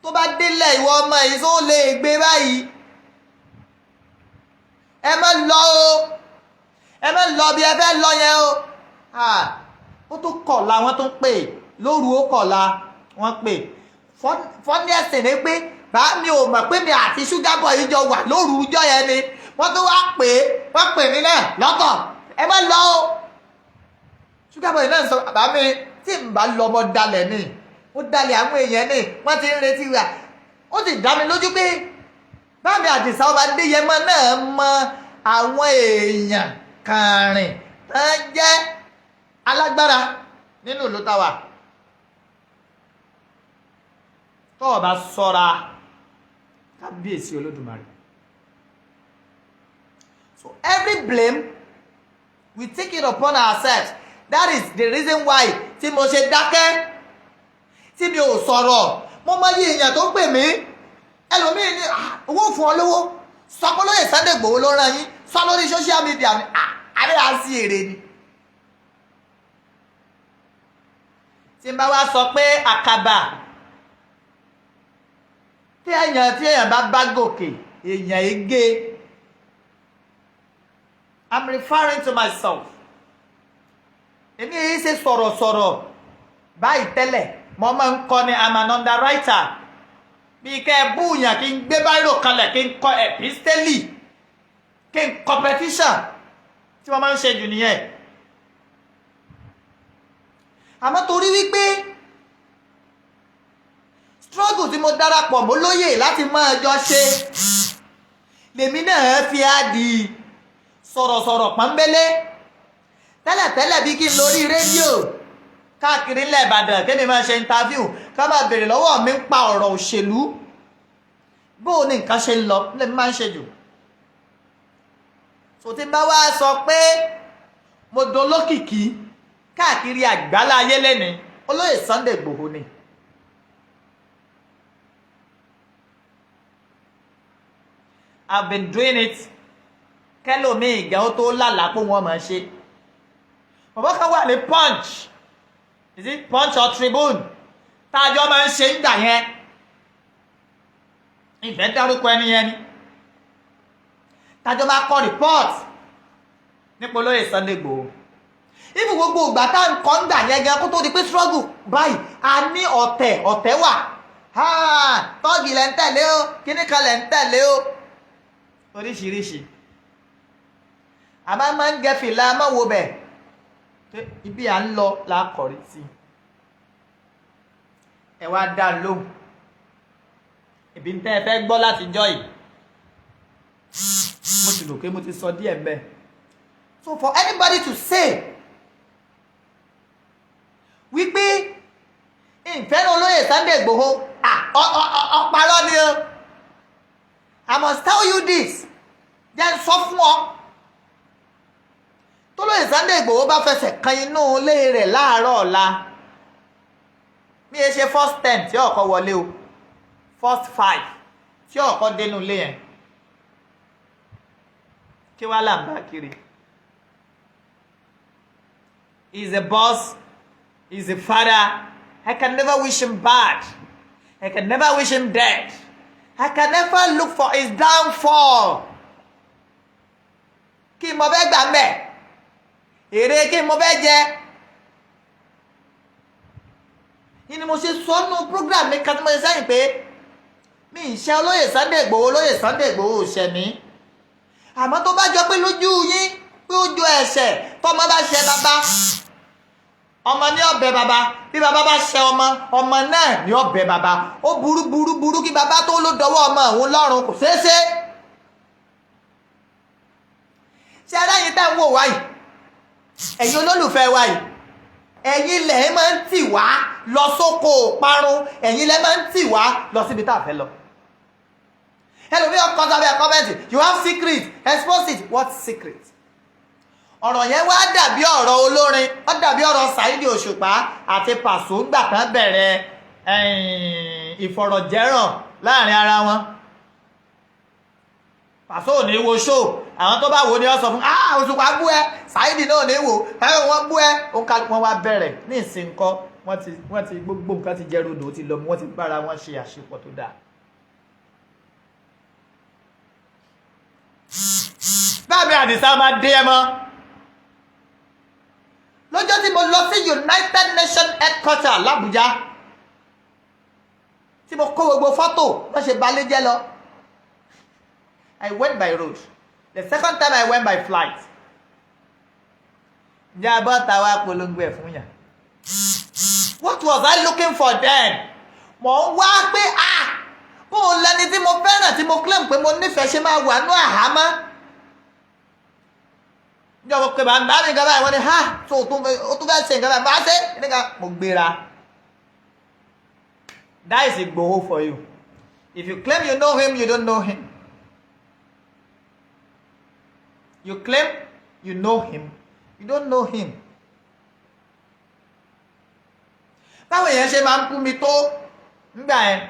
tó bá délẹ̀ ìwọ ọmọ yìí tó lè gbé báyìí ẹ má lọ o ẹ má lọ bí ẹ fẹ́ lọ yẹn o. Ó tó kọ̀la wọ́n tó ń pè lóru ó kọ̀la wọ́n pè fọ́ní ẹ̀sìn ni pé bá mi ò mọ̀ pé mi àti Sugar Boy jọ wà lóru ọjọ́ yẹn ni wọ́n tó wá wọ́n pè mí náà lọ́tọ̀ ẹ má lọ o. Sugar Boy náà sọ bàbá mi tí n bá lọ ọmọ dalẹ̀ ni ó dalẹ̀ àwọn èèyàn ni wọ́n ti ń retí wa ó sì dá mi lójú pé bámi Àdìsá ọba Adéyẹmọ náà mọ àwọn èèyàn kàrin tán jẹ́ alágbára nínú ìlú táwa tó o bá ṣọ́ra kábíyèsí Olódùmarè. So every blame we take it upon ourselves. That is the reason why tí mo ṣe dákẹ́ tí mi ò sọ̀rọ̀. Mo mọ iye èèyàn tó pè mí ẹlòmíín ní owó fún ọ lówó sọ pé Olóyè Sunday Igboho ló rán yín sọ lórí social media ni àbí àti èrè ni. Tí n bá wá sọ pé àkàbà tí èèyàn bá gòkè èèyàn ege I'm referring to myself. Èmi yìí ṣe sọ̀rọ̀sọ̀rọ̀ báyìí tẹ́lẹ̀ mo máa ń kọ́ ni I'm an underwriter bí kẹ́ ẹ búùyàn kí n gbé báírò kalẹ̀ kí n kọ episteli kí n competition tí wọ́n máa ń ṣe jù nìyẹn. Àmọ́ torí wípé struggle tí mo darapọ̀ mọ́ lóyè láti máa jọ ṣe lèmi náà fi á di sọ̀rọ̀sọ̀rọ̀ pọ́nbélé tẹ́lẹ̀tẹ́lẹ̀ bí kí n lórí rédíò káàkiri ilẹ̀ Ìbàdàn kí ni máa ṣe interview ká máa béèrè lọ́wọ́ mi ń pa ọ̀rọ̀ òṣèlú bó o ní nǹkan ṣe ń lọ lèmi máa ń ṣe jù. So tí n bá wá sọ pé mo dolókìkí káàkiri àgbáláyé lẹ́ni Olóyè Sunday Igboho ni. I've been doing it kẹ́lòmíì ìgbà ó tó lálàá pé wọ́n máa ṣe. Bàbá kan wà ní Punch, is it Punch or Tribune tájọ́ máa ń ṣe ń gbà yẹn ìfẹ́ dárúkọ ẹni yẹn ni tájọ́ máa kọ report nípa Olóyè Sunday Igboho. Ibi gbogbo ìgbà tá ń kọ́ ń gbà yẹn gan kó tó di pé struggle báyìí a ní ọ̀tẹ̀ wà tọ́ọ̀gì lẹ́ ń tẹ̀lé o kíní kan lẹ́ ń tẹ̀lé o oríṣiríṣi. Àmọ́ máa ń gẹ fìlà máa wo bẹ̀ ibi à ń lọ lákọ̀rí sí ẹ wá dá lóhùn ibi tẹ́ ẹ fẹ́ gbọ́ láti jọ yìí mo ti rò pé mo ti sọ díẹ̀ mbẹ́. So for anybody to say wípé ìfẹ́ Olóyè Sunday Igboho ọ̀parọ́ ni o. I must tell you this then sọ fún ọ t'Olóyè Sunday Igboho bá fẹsẹ̀ kan inú ilé rẹ̀ láàárọ̀ ọ̀la mi ẹ ṣe first 10 tí ọkọ̀ wọlé o first 5 tí ọkọ̀ dénú ilé yẹn kí wá là ń bá kiri. He's a boss, he's a father. I can never wish him bad, I can never wish him dead, I can never look for his downfall. Kí mo fẹ́ gbà mẹ́ èrè kí mo fẹ́ jẹ yìí ni mo ṣe sọ́nù program mi kan tí mo ṣe sẹ́yìn pé mi ì ṣe Olóyè Sunday Igboho Olóyè Sunday Igboho ṣẹ̀ mí. Àmọ́ tó bá jọ pé lójú yín pé ó jọ ẹ̀ṣẹ̀ tọ́mọ bá ṣe bàbá ọmọ ní ọ̀bẹ bàbá bí bàbá bá ṣe ọmọ náà ní ọ̀bẹ bàbá ó burú kí bàbá tó ló dọwọ́ ọmọ òun lọ́rùn kò ṣeé ṣe. Ṣé aráyìn tá ń wò wáyìí ẹ̀yin olólùfẹ́ wáyìí ẹ̀yin lẹ̀ máa ń tì wá lọ sóko parun ẹ̀yin lẹ̀ máa ń tì wá lọ síbi tá a fẹ́ lọ. ẹlòmíràn kọ́ sábẹ́ kọ́mẹ́ntì you have secret expose it. What secret? Ọ̀rọ̀ yẹn wá dàbí ọ̀rọ̀ olórin ó dàbí ọ̀rọ̀ Saheed Òṣùpá àti Pàṣọ gbà tán bẹ̀rẹ̀ ìfọ̀rọ̀jẹ́rọ̀ láàrin ara wọn. Pàṣọ ò ní wo show àwọn tó bá wo ni wọ́n sọ fún Òṣùpá bú ẹ Saheed náà ní wò táwọn wọn bú ẹ wọ́n wá bẹ̀rẹ̀ ní ìsìnkọ́ wọ́n ti gbogbo nǹkan ti jẹ́ rodò ti lọ wọ́n ti bára wọn ṣe àṣepọ̀ tó dáa. Báàmì Àdìsá máa dé ẹ mọ́ lọ́jọ́ tí mo lọ sí United Nations headquarter l'Abuja tí mo kó gbogbo fọ́tò wọ́n ṣe balẹ̀ jẹ́ lọ. I went by road. The second time I went by flight. Ǹjẹ́ abọ́ta wa polongo ẹ̀ fún yàn? What was I looking for then? Mo ń wá pé bó o lẹni tí mo fẹ́ràn tí mo claim pé mo nífẹ̀ẹ́ ṣe máa wà ní àhámọ́. Ǹjẹ́ mo pe bàbá mi nǹkan báyìí wọ́n ní tó o tún fẹ́ ṣe nǹkan báyìí máa ṣe nǹkan mo gbéra. That is Igboho for you. If you claim you know him, you don't know him. You claim you know him, you don't know him. Báwo èèyàn ṣe máa ń kú mi tó nígbà yẹn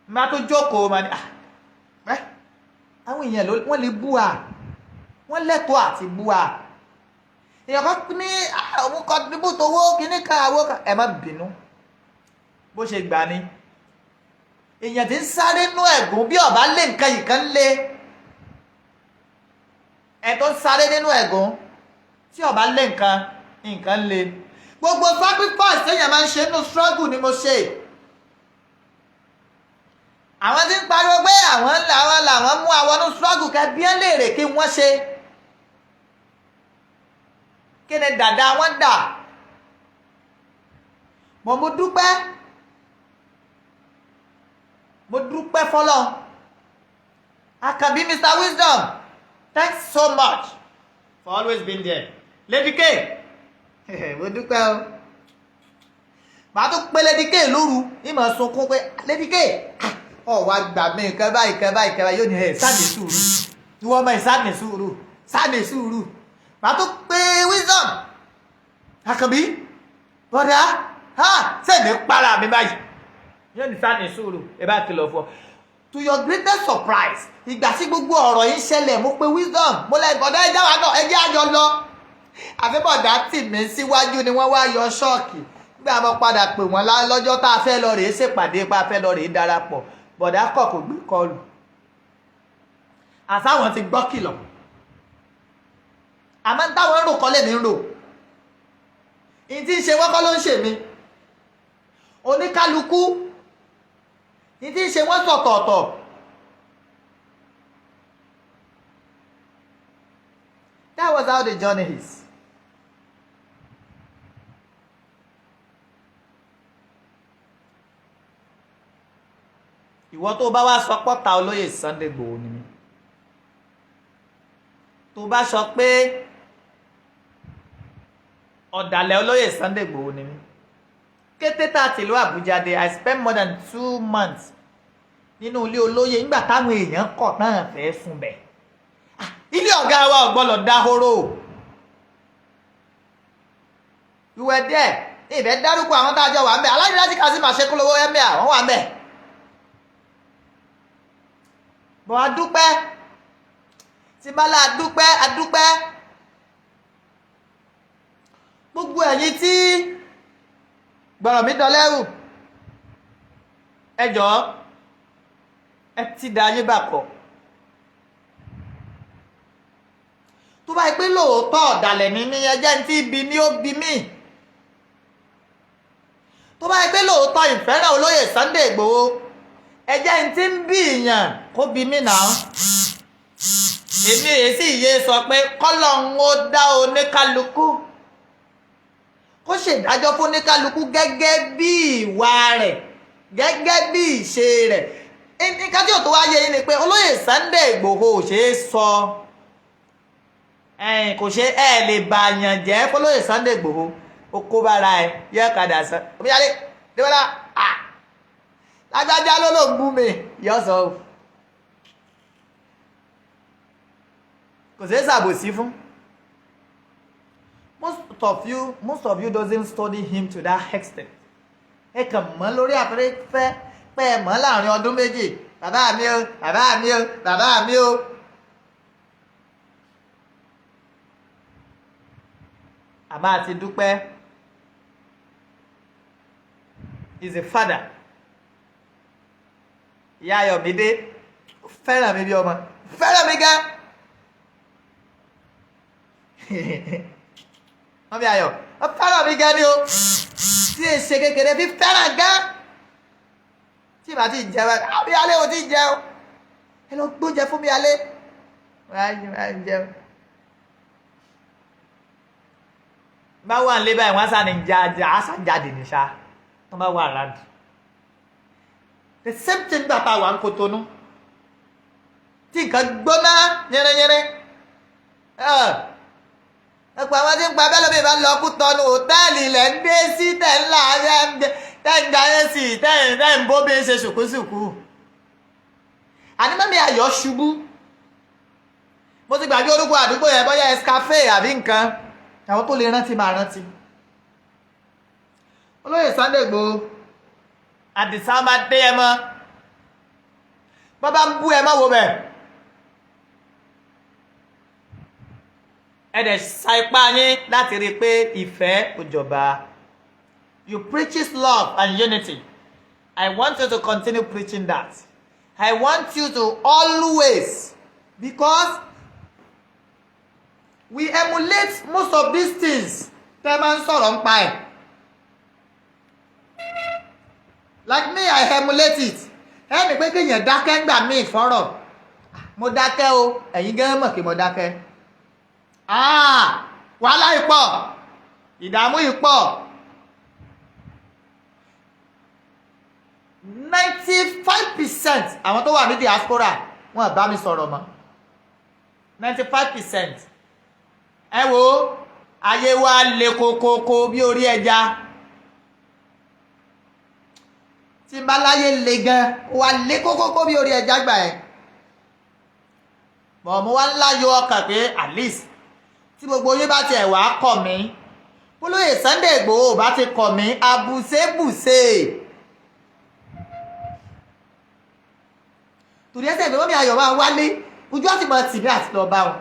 máa tó jókòó máa ní àwọn èèyàn wọ́n lè bú wa wọ́n lẹ́tọ̀ọ́ àti bú wa. Èèyàn kan ní òun contribute owó kíní kan àwọ̀ kan ẹ má bínú bó ṣe gbà ní. Èèyàn tí ń sáré nú ẹ̀gún bí ọ̀bá lé nǹkan yìí kan lé ẹ̀ tó ń sáré nínú ẹ̀gún tí ọ̀bá lé nǹkan lé. Gbogbo sacrifice téèyàn máa ń ṣe nínú struggle ni mo ṣe. Àwọn tí ń pariwo pé àwọn làwọn mú àwọn nínú struggle kẹ́ bí ẹ́ léèrè kí wọ́n ṣe. Kí ni dàda wọn dà? Mo dúpẹ́ fọlọ́. Àkànbí Mr. Wisdom, thanks so much for always being there. Lady K, mo dúpẹ́ o. Màá tún pé Lady K lóru ìmọ̀ sunkún pé Lady K wá gbà mí nǹkan báyìí yóò ní sáàmì sùúrù. Ìwọ ọmọ sáàmì sùúrù. Màá tún pé Wisdom, Àkànbí bọ́dà sẹ́ni para mi báyìí yóò ní sáàmì sùúrù ẹ bá kìlọ̀ fún ọ. To your greatest surprise, ìgbà tí gbogbo ọ̀rọ̀ yìí ṣẹlẹ̀ mo pe Wisdom mo lẹ́ bọ̀dá ẹjẹ́ wa náà ẹjẹ́ àjọ lọ. Àfẹ́bọ̀dá tì mí síwájú ni wọ́n wá yọ ṣọ́ọ̀kì nígbà mo padà pè wọ́n lọ́jọ́ tá a fẹ́ lọ rèé ṣèpàdé pa a fẹ́ lọ rèé darapọ̀ bọ̀dá kọ̀ kò gbé kọlù. Àsáwọn ti gbọ́ kìlọ̀ àmọ́ táwọn ń rò kọ́ lèmi ń rò. Ìyí tí ń ṣe wọ́n kọ́ ló ń ṣe mí. Oníkálukú ìdí ṣe wọ́n sọ̀tọ̀ọ̀tọ̀. That was how the journey is. Ìwọ tó bá wá sọ pọ́ta olóyè Sunday Igboho ni mí. Tó bá sọ pé ọ̀dàlẹ̀ olóyè Sunday Igboho ni mí. Kété tá a ti ìlú Àbújá dé I spent more than 2 months nínú ilé olóyè nígbà táwọn èèyàn kọ̀ náà fẹ́ fún bẹ̀. Ilé ọ̀gá wa ò gbọ́dọ̀ dáhóró. You were there. Ìbẹ̀ dárúkọ àwọn tájọ wà ń bẹ̀. Aláìláti Kazeem Aṣekúlówó ẹ̀mí àwọn wà ń bẹ̀. Bọ̀ adúpẹ́. Tí bálá adúpẹ́. Gbogbo ẹ̀yin tí gbọ́rọ̀ mi dọlẹ́rù ẹ jọ̀ọ́ ẹ ti dá ayé bà kọ̀. Tó bá yẹ pé lóòótọ́ ọ̀dàlẹ̀ ní ní ẹjẹ́ tí ibi ní ó bí mí. Tó bá yẹ pé lóòótọ́ ìfẹ́ràn olóyè Sunday Igboho ẹjẹ́ tí ń bí ìyàn kó bí mí náà. Èmi èsì yé sọ pé kọ́lọ́hún ó dá oníkálukú kó ṣèdájọ́ fún oníkálukú gẹ́gẹ́ bí ìwà rẹ̀ gẹ́gẹ́ bí ìṣe rẹ̀. Nǹkan tí ò tó wáyé yìí ni pé olóyè Sunday Igboho ò ṣe é sọ kò ṣe lè bàyàn jẹ́ fọlóyè Sunday Igboho ó kó bára ẹ yẹ kàdà sàn omíyalé débọ́lá lágbájá ló ń bú mi yọ sọ kò ṣe é ṣàbòsí fún. Most of you doesn't study him to that extent. Ẹ kàn mọ́ lórí afẹ́fẹ́ pẹ́ ẹ mọ́ láàrin ọdún méjì bàbá mi o bàbá mi o bàbá mi o. Àmọ́ àti dúpẹ́ is a father. Ìyá Ayọ̀mídé fẹ́ràn mi bí ọmọ fẹ́ràn mi gan. Wọ́n bí Ayọ̀ wọ́n fẹ́ràn mi gan ni o tí è ṣe kékeré bí fẹ́ràn gan. tí ìbá ti jẹ wá omíyalé ò ti jẹun ẹ lọ gbóúnjẹ fún omíyalé wọ́n jẹun. bá wà nílé báyìí wọ́n á sá ní jáde ní ṣá wọ́n bá wà ráàdì. the same thing gbà tá a wà ń Kotonu tí nǹkan gbóná yẹrẹyẹrẹ ẹ̀pọ̀ àwọn tí ń pa bẹ́ẹ̀ lómi ìbá lọ Kútọ́nù hòtẹ́ẹ̀lì ilẹ̀ ń dé sí tẹ̀ ńlá tẹ̀ ń jayé sí tẹ̀ ń bó bí ń ṣe ṣùkúṣùkú. àní mọ́mí ayọ̀ ṣubú mo ti gbàgbé orúkọ àdúgbò yẹn bóyá escafe àbí nǹkan àwọn tó lè rántí máa rántí. olóyè Sunday Igboho Àdìsá máa dé ẹ mọ́ bọ́ bá ń bú ẹ mọ́ wo bẹ̀. ẹ dẹ̀ sa ipá yín láti rí i pé ìfẹ́ ò jọba. You preach love and unity. I want you to continue preaching that. I want you to always, because we emulate most of these things. Tẹ́ máa ń sọ̀rọ̀ ń pa ẹ̀. Like me, I emulate it. Ẹni pé kéèyàn dákẹ́ ńgbà míì fọ́rọ̀. Mo dákẹ́ o, ẹ̀yin gẹ́gẹ́ mọ̀ kí mo dákẹ́. Wàhálà ìpọ̀, ìdààmú ìpọ̀. 95% àwọn tó wà ní diaspora wọn bá mi sọ̀rọ̀ mọ́. 95%. ẹ wo ayé wa le kokoko bí orí ẹja tí n bá láyé le gan wa le kokoko bí orí ẹja gbà ẹ. bọ̀ mo wá ń láyọ̀ ọkàn pé at least tí gbogbo yín bá tiẹ̀ wá kọ̀ mí olóyè Sunday Igboho bá ti kọ̀ mí abùsébùsè. torí ẹsẹ̀ ìgbẹ́wọ́n mi ayọ̀ máa wálé ojú àti mọ̀ tìmí àti lọ bá wọn.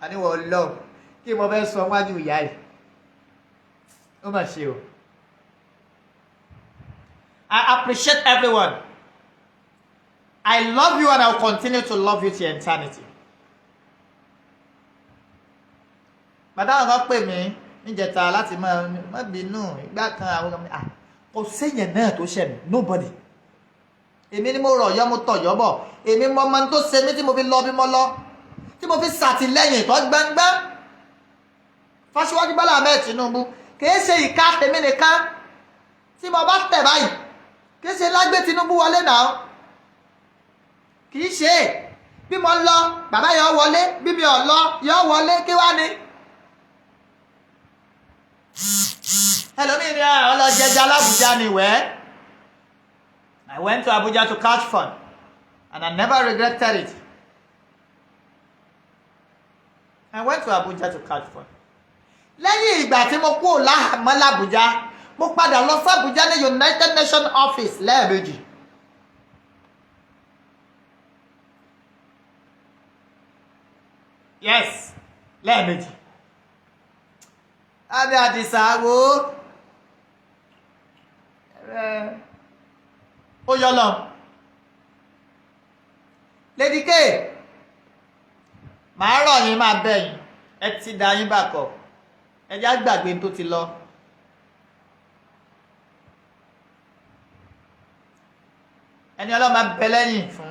àníwọ̀ lọ kí mo fẹ́ sọ wájú ìyá ẹ̀ ó mà ṣe o. I appreciate everyone. I love you and I will continue to love you till eternity. bàtà àwọn kan pè mí níjẹta láti má bínú ìgbà kan àwọn kan kò séyàn náà tó ṣẹ̀ mí nobody. èmi ni mo rọ̀ yọ́ mo tọ̀ yọ́ bọ̀ èmi mọ ọmọ tó ṣe mí tí mo fi lọ bí mo lọ tí mo fi ṣàtìlẹ́yìn tó gbangban f'Aṣíwájú Bọ́lá Ahmed Tinubu kìí ṣe ìka tèmi nìkan tí mo bá tẹ̀ báyìí kìí ṣe lágbé Tinubu wọlé náà kìí ṣe bí mo lọ bàbá yọ wọlé bí mi ò lọ yọ wọlé kí wá ní. ẹlòmíì ni ọlọ́jẹjà l'Abuja ni wẹ́ẹ́. I went to Abuja to catch fun and I never regretted it. I went to Abuja to catch fun. lẹ́yìn ìgbà tí mo kúrò láhàámọ́ l'Abuja mo padà lọ sí Abuja ní United Nations office lẹ́ẹ̀mejì. Yes, lẹ́ẹ̀mejì. Àbí Àdìsá wo ó yọ lọ. Lady K màá rọ̀ yín máa bẹ̀ yín ẹ ti da yín bàkọ̀ ẹ já gbàgbé tó ti lọ. ẹni Ọlọ́run máa bẹ lẹ́yìn fún.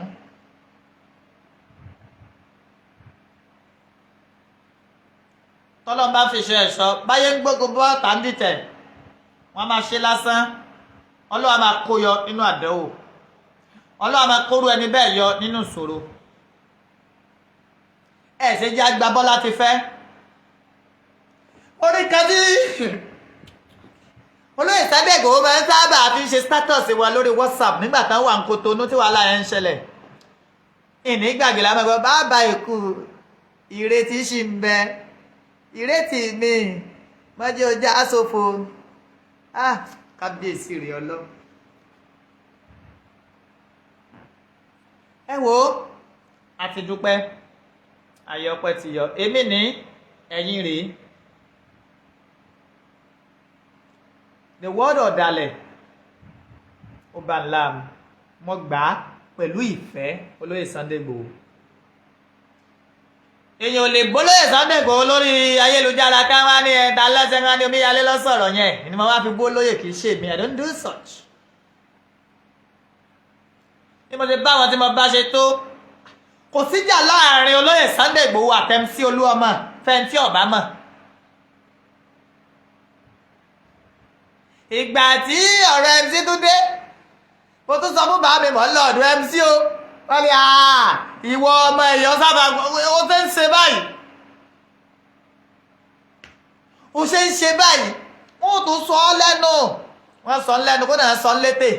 Tọ́lọ́run bá fi ṣe ẹ̀ṣọ́ báyé ń gbógun bọ́ tà ń dìtẹ̀ wọ́n máa ṣe lásán. Ọlọ́run á máa kó yọ nínú àdánwò Ọlọ́run á máa kóró ẹni bẹ́ẹ̀ yọ nínú ìṣòro. ẹ ṣe jẹ́ àgbà Bọ́lá ti fẹ́. orí kan tí olóyè Sunday Igboho máa ń sábà fi ṣe status wa lórí WhatsApp nígbà táwọn wà ń Kotonu tí wàhálà yẹn ń ṣẹlẹ̀. ìní gbàgbé la máa gbọ́ bàbá ikú ìrètí ṣì ń bẹ ìrètí mi mọ́jú ọjà àsòfò kábíyèsí rẹ̀ ọlọ́. ẹ wo a ti dúpẹ́ ayé ọpẹ́ ti yọ èmi ní ẹ̀yìn rèé. The word ọ̀dàlẹ̀ ó bá ńlá mo gbà á pẹ̀lú ìfẹ́ olóyè Sunday Igboho. èèyàn ò lè gbólóyè Sunday Igboho lórí ayélujára ká wá ní ẹ̀dá lọ́sẹ̀ ká ní omíyalé lọ́sọ̀rọ̀ yẹn ni mo wá fi gbólóyè kì í ṣe mi I don't do such. bí mo ṣe bá wọn tí mo bá ṣe tó kò síjà láàrin olóyè Sunday Igboho àti MC Olúọmọ fẹ́ntì ọ̀bá mọ̀. ìgbà tí ọ̀rọ̀ MC tún dé mo tún sọ fún bàbá mi mọ̀ ń lọ ọ̀dọ̀ MC o wọ́n ní ìwọ ọmọ èèyàn sábà ó ṣe ń ṣe báyìí ó ṣe ń ṣe báyìí wọ́n tún sọ ọ́ lẹ́nu wọ́n sọ ọ́ lẹ́nu kó náà sọ ọ́ létè.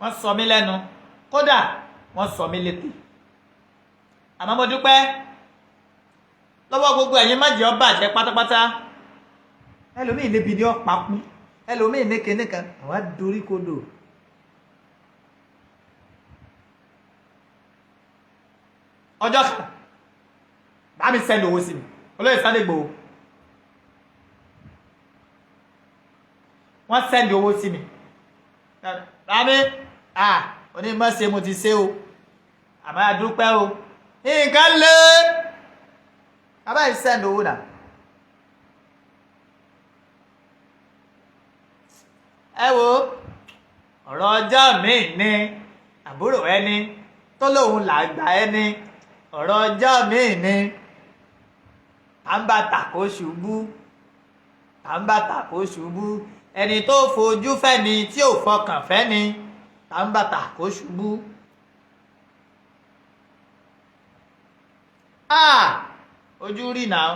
wọ́n sọ mí lẹ́nu kódà wọ́n sọ mí létè àmọ́ mo dúpẹ́ lọ́wọ́ gbogbo ẹ̀yin má jẹ́ ó bàjẹ́ pátápátá ẹlòmíì níbi ni ó papú ẹlòmíì ní kinní kan àwọn adorí kodò. ọjọ́ kan bá mi sẹ́ndì owó sí mi olóyè Sunday Igboho wọ́n sẹ́ndì owó sí mi rámi onímọ̀ ṣe mo ti ṣe o àmọ́ àdúpẹ́ o nǹkan lé bàbá yìí sẹ́ndì owó náà. ẹ wo ọ̀rọ̀ ọjọ́ míì ní àbúrò ẹni tó lóun làgbà ẹni ọ̀rọ̀ ọjọ́ míì ní tàǹbàtà kó ṣubú tàǹbàtà kó ṣubú ẹni tó fojú fẹ́ni tí ò fọkàn fẹ́ni tàǹbàtà kó ṣubú. ojú rí náà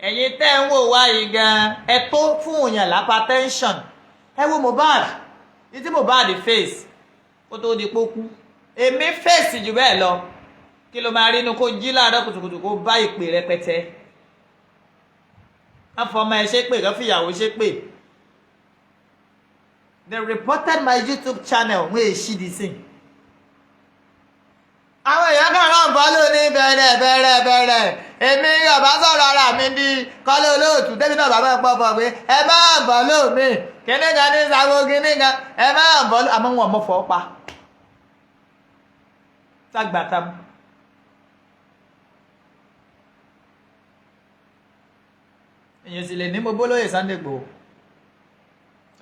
ẹ̀yin tẹ́ ń wò wá yìí gan ẹ tó fún òyìn lápá tẹ́ńṣọ̀n ẹ wo Mohbad ní tí Mohbad face kó tó di pókú èmi fèsì jù bẹ́ẹ̀ lọ kí ló máa rí inú kó jí láàárọ̀ kùtùkùtù kó bá ìpè rẹpẹtẹ wọ́n fọmọ ẹ ṣépè kó fìyàwó ṣépè. They reported my YouTube channel wọ́n èsì dì sí. àwọn èèyàn kan náà bọ́ lónìí bẹ̀rẹ̀ èmi ọ̀bá sọ̀rọ̀ ara mi di kọ́lé olóòtú débi náà bàbá ẹ̀pọ̀ fọ̀ pé ẹ má bọ́ lómi kíní kan ní sago kíní kan ẹ má bọ́ lómi àmọ́ wọn mọ̀ fọ́ pa ságbàtà mu. èèyàn sì lè ní mo bólóyè Sunday Igboho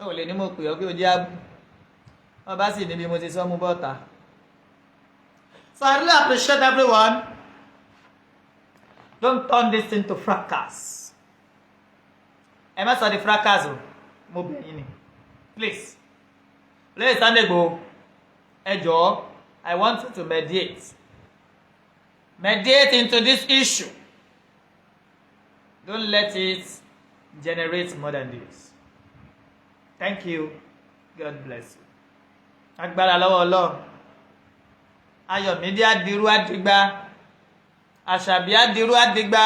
ó lè ní mo pè ọ́ pé o jẹ́ abú wọ́n bá sì níbi mo ti sọ́ mú bọ́ta. So I really appreciate everyone. Don't turn this into fracas. Ẹ má sọ di fracas o, mo bẹ̀ yín ni. Please, Olóyè Sunday Igboho, ẹ jọ̀ọ́, I want you to mediate. Mediate into this issue. Don't let it generate more than this. Thank you. God bless you. Agbára lọ́wọ́ Ọlọ́run. Ayọ̀mídé adirú adigba Àṣàbí adirú adigba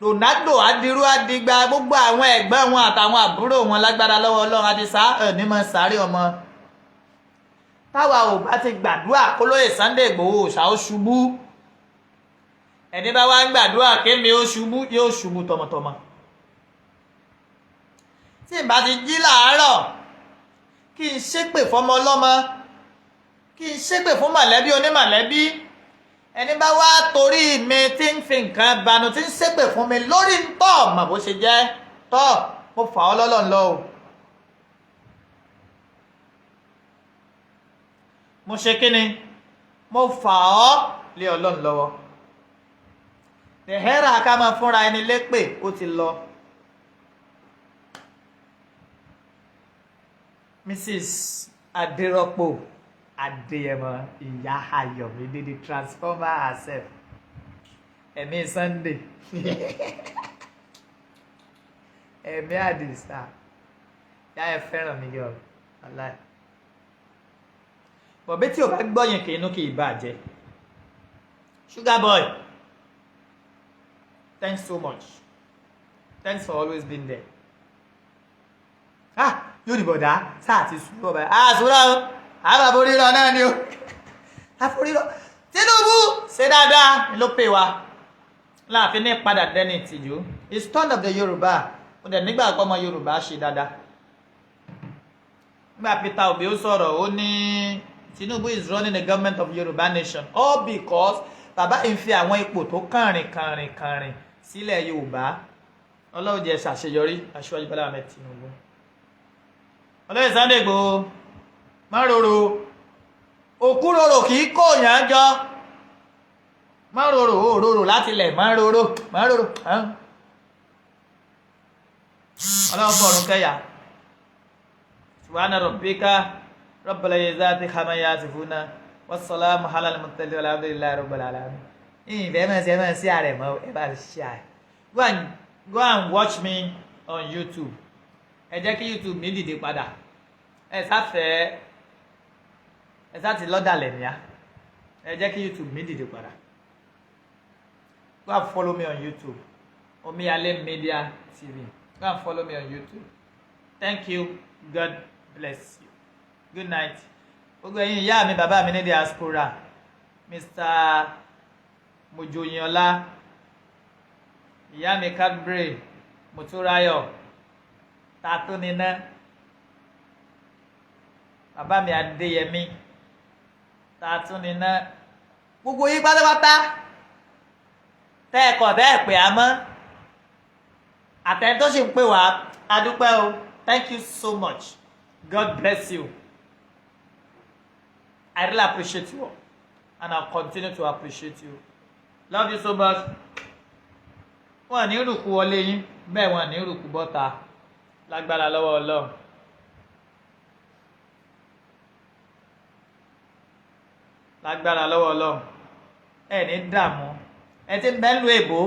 Ronaldo adirú adigba gbogbo àwọn ẹ̀gbọ́n wọn àtàwọn àbúrò wọn lágbára lọ́wọ́ Ọlọ́run àdìsá ẹ̀nímọ̀ sáré ọmọ táwa ò bá ti gbàdúrà kólóyè Sunday Igboho ṣá ó ṣubú ẹni bá wá ń gbàdúrà kémi ó ṣubú yóò ṣubú tọmọtọmọ tí n bá ti jí làárọ̀ kí n ṣépè fọmọ ọlọ́mọ kí n ṣépè fún mọ̀lẹ́bí onímọ̀lẹ́bí ẹni bá wá torí mi tí ń fi nǹkan banu tí ń ṣépè fún mi lórí tọ́ mọ̀ bó ṣe jẹ́ tọ́ mo fà ọ́ lọ́lọ́run lọ o. mo ṣe kí ni mo fà ọ́ lé Ọlọ́run lọ́wọ́. Nìhẹ́rà ká máa fúnra ẹni lépè ó ti lọ. Mrs. Adérọ́pò Adéyẹmọ ìyá Ayọ̀mídé the transformer herself ẹ̀mí Sunday ẹ̀mí Àdìsá yá ẹ fẹ́ràn mi yọ aláì bọ̀bí tí o bá gbọ́yìn kì inú kì í bàjẹ́. Sugar boy, thanks so much, thanks for always being there. Yóò dìbò dá sáà ti sùúrù ọba sùúrù o àbàbòrírọ náà ni o àforírọ Tinubu ṣe dáadáa ló pè wá láàfin ní padà dẹni ìtìjú. It's turn of the Yorùbá ó dẹ̀ nígbà pé ọmọ Yorùbá ṣe dáadáa. Nígbà Peter Obi ó sọ̀rọ̀ ó ní Tinubu is running a government of Yorùbá nation all because bàbá yìí ń fi àwọn ipò tó kànrìn sílẹ̀ Yorùbá Ọlọ́run jẹ́ ṣàṣeyọrí Aṣíwájú Bọ́lá Ahmed Tinubu. Olóyè Sunday Igboho má rorò òkú rorò kì í kó yàn jọ má rorò ó rorò láti lẹ̀ má rorò Ọlọ́run fọ̀run kẹ́yà subhana rabbika rabbil izzati amma yasifuna wassalamu alal mursalin walhamdulillahi rabbil alamin. Ìbẹ́ mọ̀ sí ààrẹ mọ́ ẹ bá ṣe ààrẹ. Go and watch me on YouTube. Ẹ jẹ́ kí YouTube mi dìde padà. Ẹ sáti lọ́dàlẹ̀ ní á. Ẹ jẹ́ kí YouTube mi dìde padà. Go and follow me on YouTube. Omiyale Media TV. Go and follow me on YouTube. Thank you. God bless you. Good night. Gbogbo ẹ̀yin ìyá mi bàbá mi ní diaspora. Mr. Mojoyinọlá. Ìyá mi Cadbury Motúnráyọ̀ Tatúniná bàbá mi Adéyẹmí Tatúniná gbogbo yín pátápátá tẹ́ẹ̀kọ̀ tẹ́ẹ̀ pé a mọ́ àtẹ̀yìn tó sì ń pè wá adúpẹ́ o. Thank you so much. God bless you. I really appreciate you all and I'll continue to appreciate you. Love you so much. Wọ́n ní rùkú wọlé yín bẹ́ẹ̀ wọ́n ní rùkú bọ́ta lágbára lọ́wọ́ Ọlọ́run. Lágbára lọ́wọ́ Ọlọ́run ẹ ní dààmú ẹ ti ń bẹ lu èbó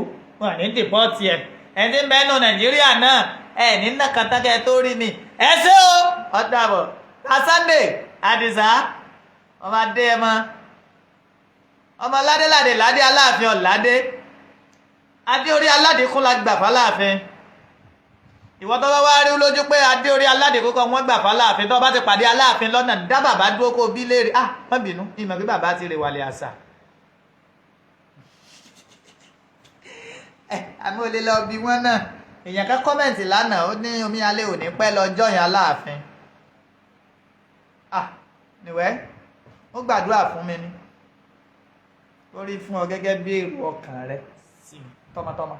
wọ́n ní dìpọ́tì ẹ ẹ ti ń bẹ nu Nàìjíríà náà ẹ ní nàkàtàkẹ́ tó rí mi ẹ ṣé o ọ̀dàbọ̀ ta Sunday Àdìsá ọmọ adé ẹ mọ ọmọ ládéládé ládé Aláàfin ọ̀ládé adé orí aládékún la gbà fáláàfin. Ìwọ tó bá wá rí lójú pé adé orí aládékún kan wọ́n gbà fáláàfin tó bá ti pàdé Aláàfin lọ́nà dá bàbá dúró kó bí léèrè má bínú ìmọ̀ pé bàbá ti rè wàlẹ̀ àṣà. Àmì olè lọ bí wọ́n náà èèyàn kan kọ́mẹ̀ntì lánàá ó ní Omíyalé ò ní pẹ́ lọ́jọ́ yẹn Aláàfin. Níwẹ̀ ó gbàdúrà fún mi ni ó rí fún ọ gẹ́gẹ́ bí èrò ọkàn rẹ sí mi tọmọtọmọ.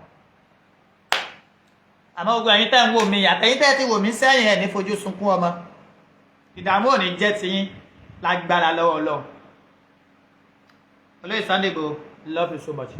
Àmọ́ gbogbo ẹ̀yin tẹ́ ń wò mí àtẹ̀yin tẹ́ ti wò mí sẹ́yìn ẹ̀ ní fojú sunkún ọmọ. Ìdààmú ò ní jẹ́ tiyín lágbára lọ́wọ́ Ọlọ́run. Olóyè Sunday Igboho, love you so much.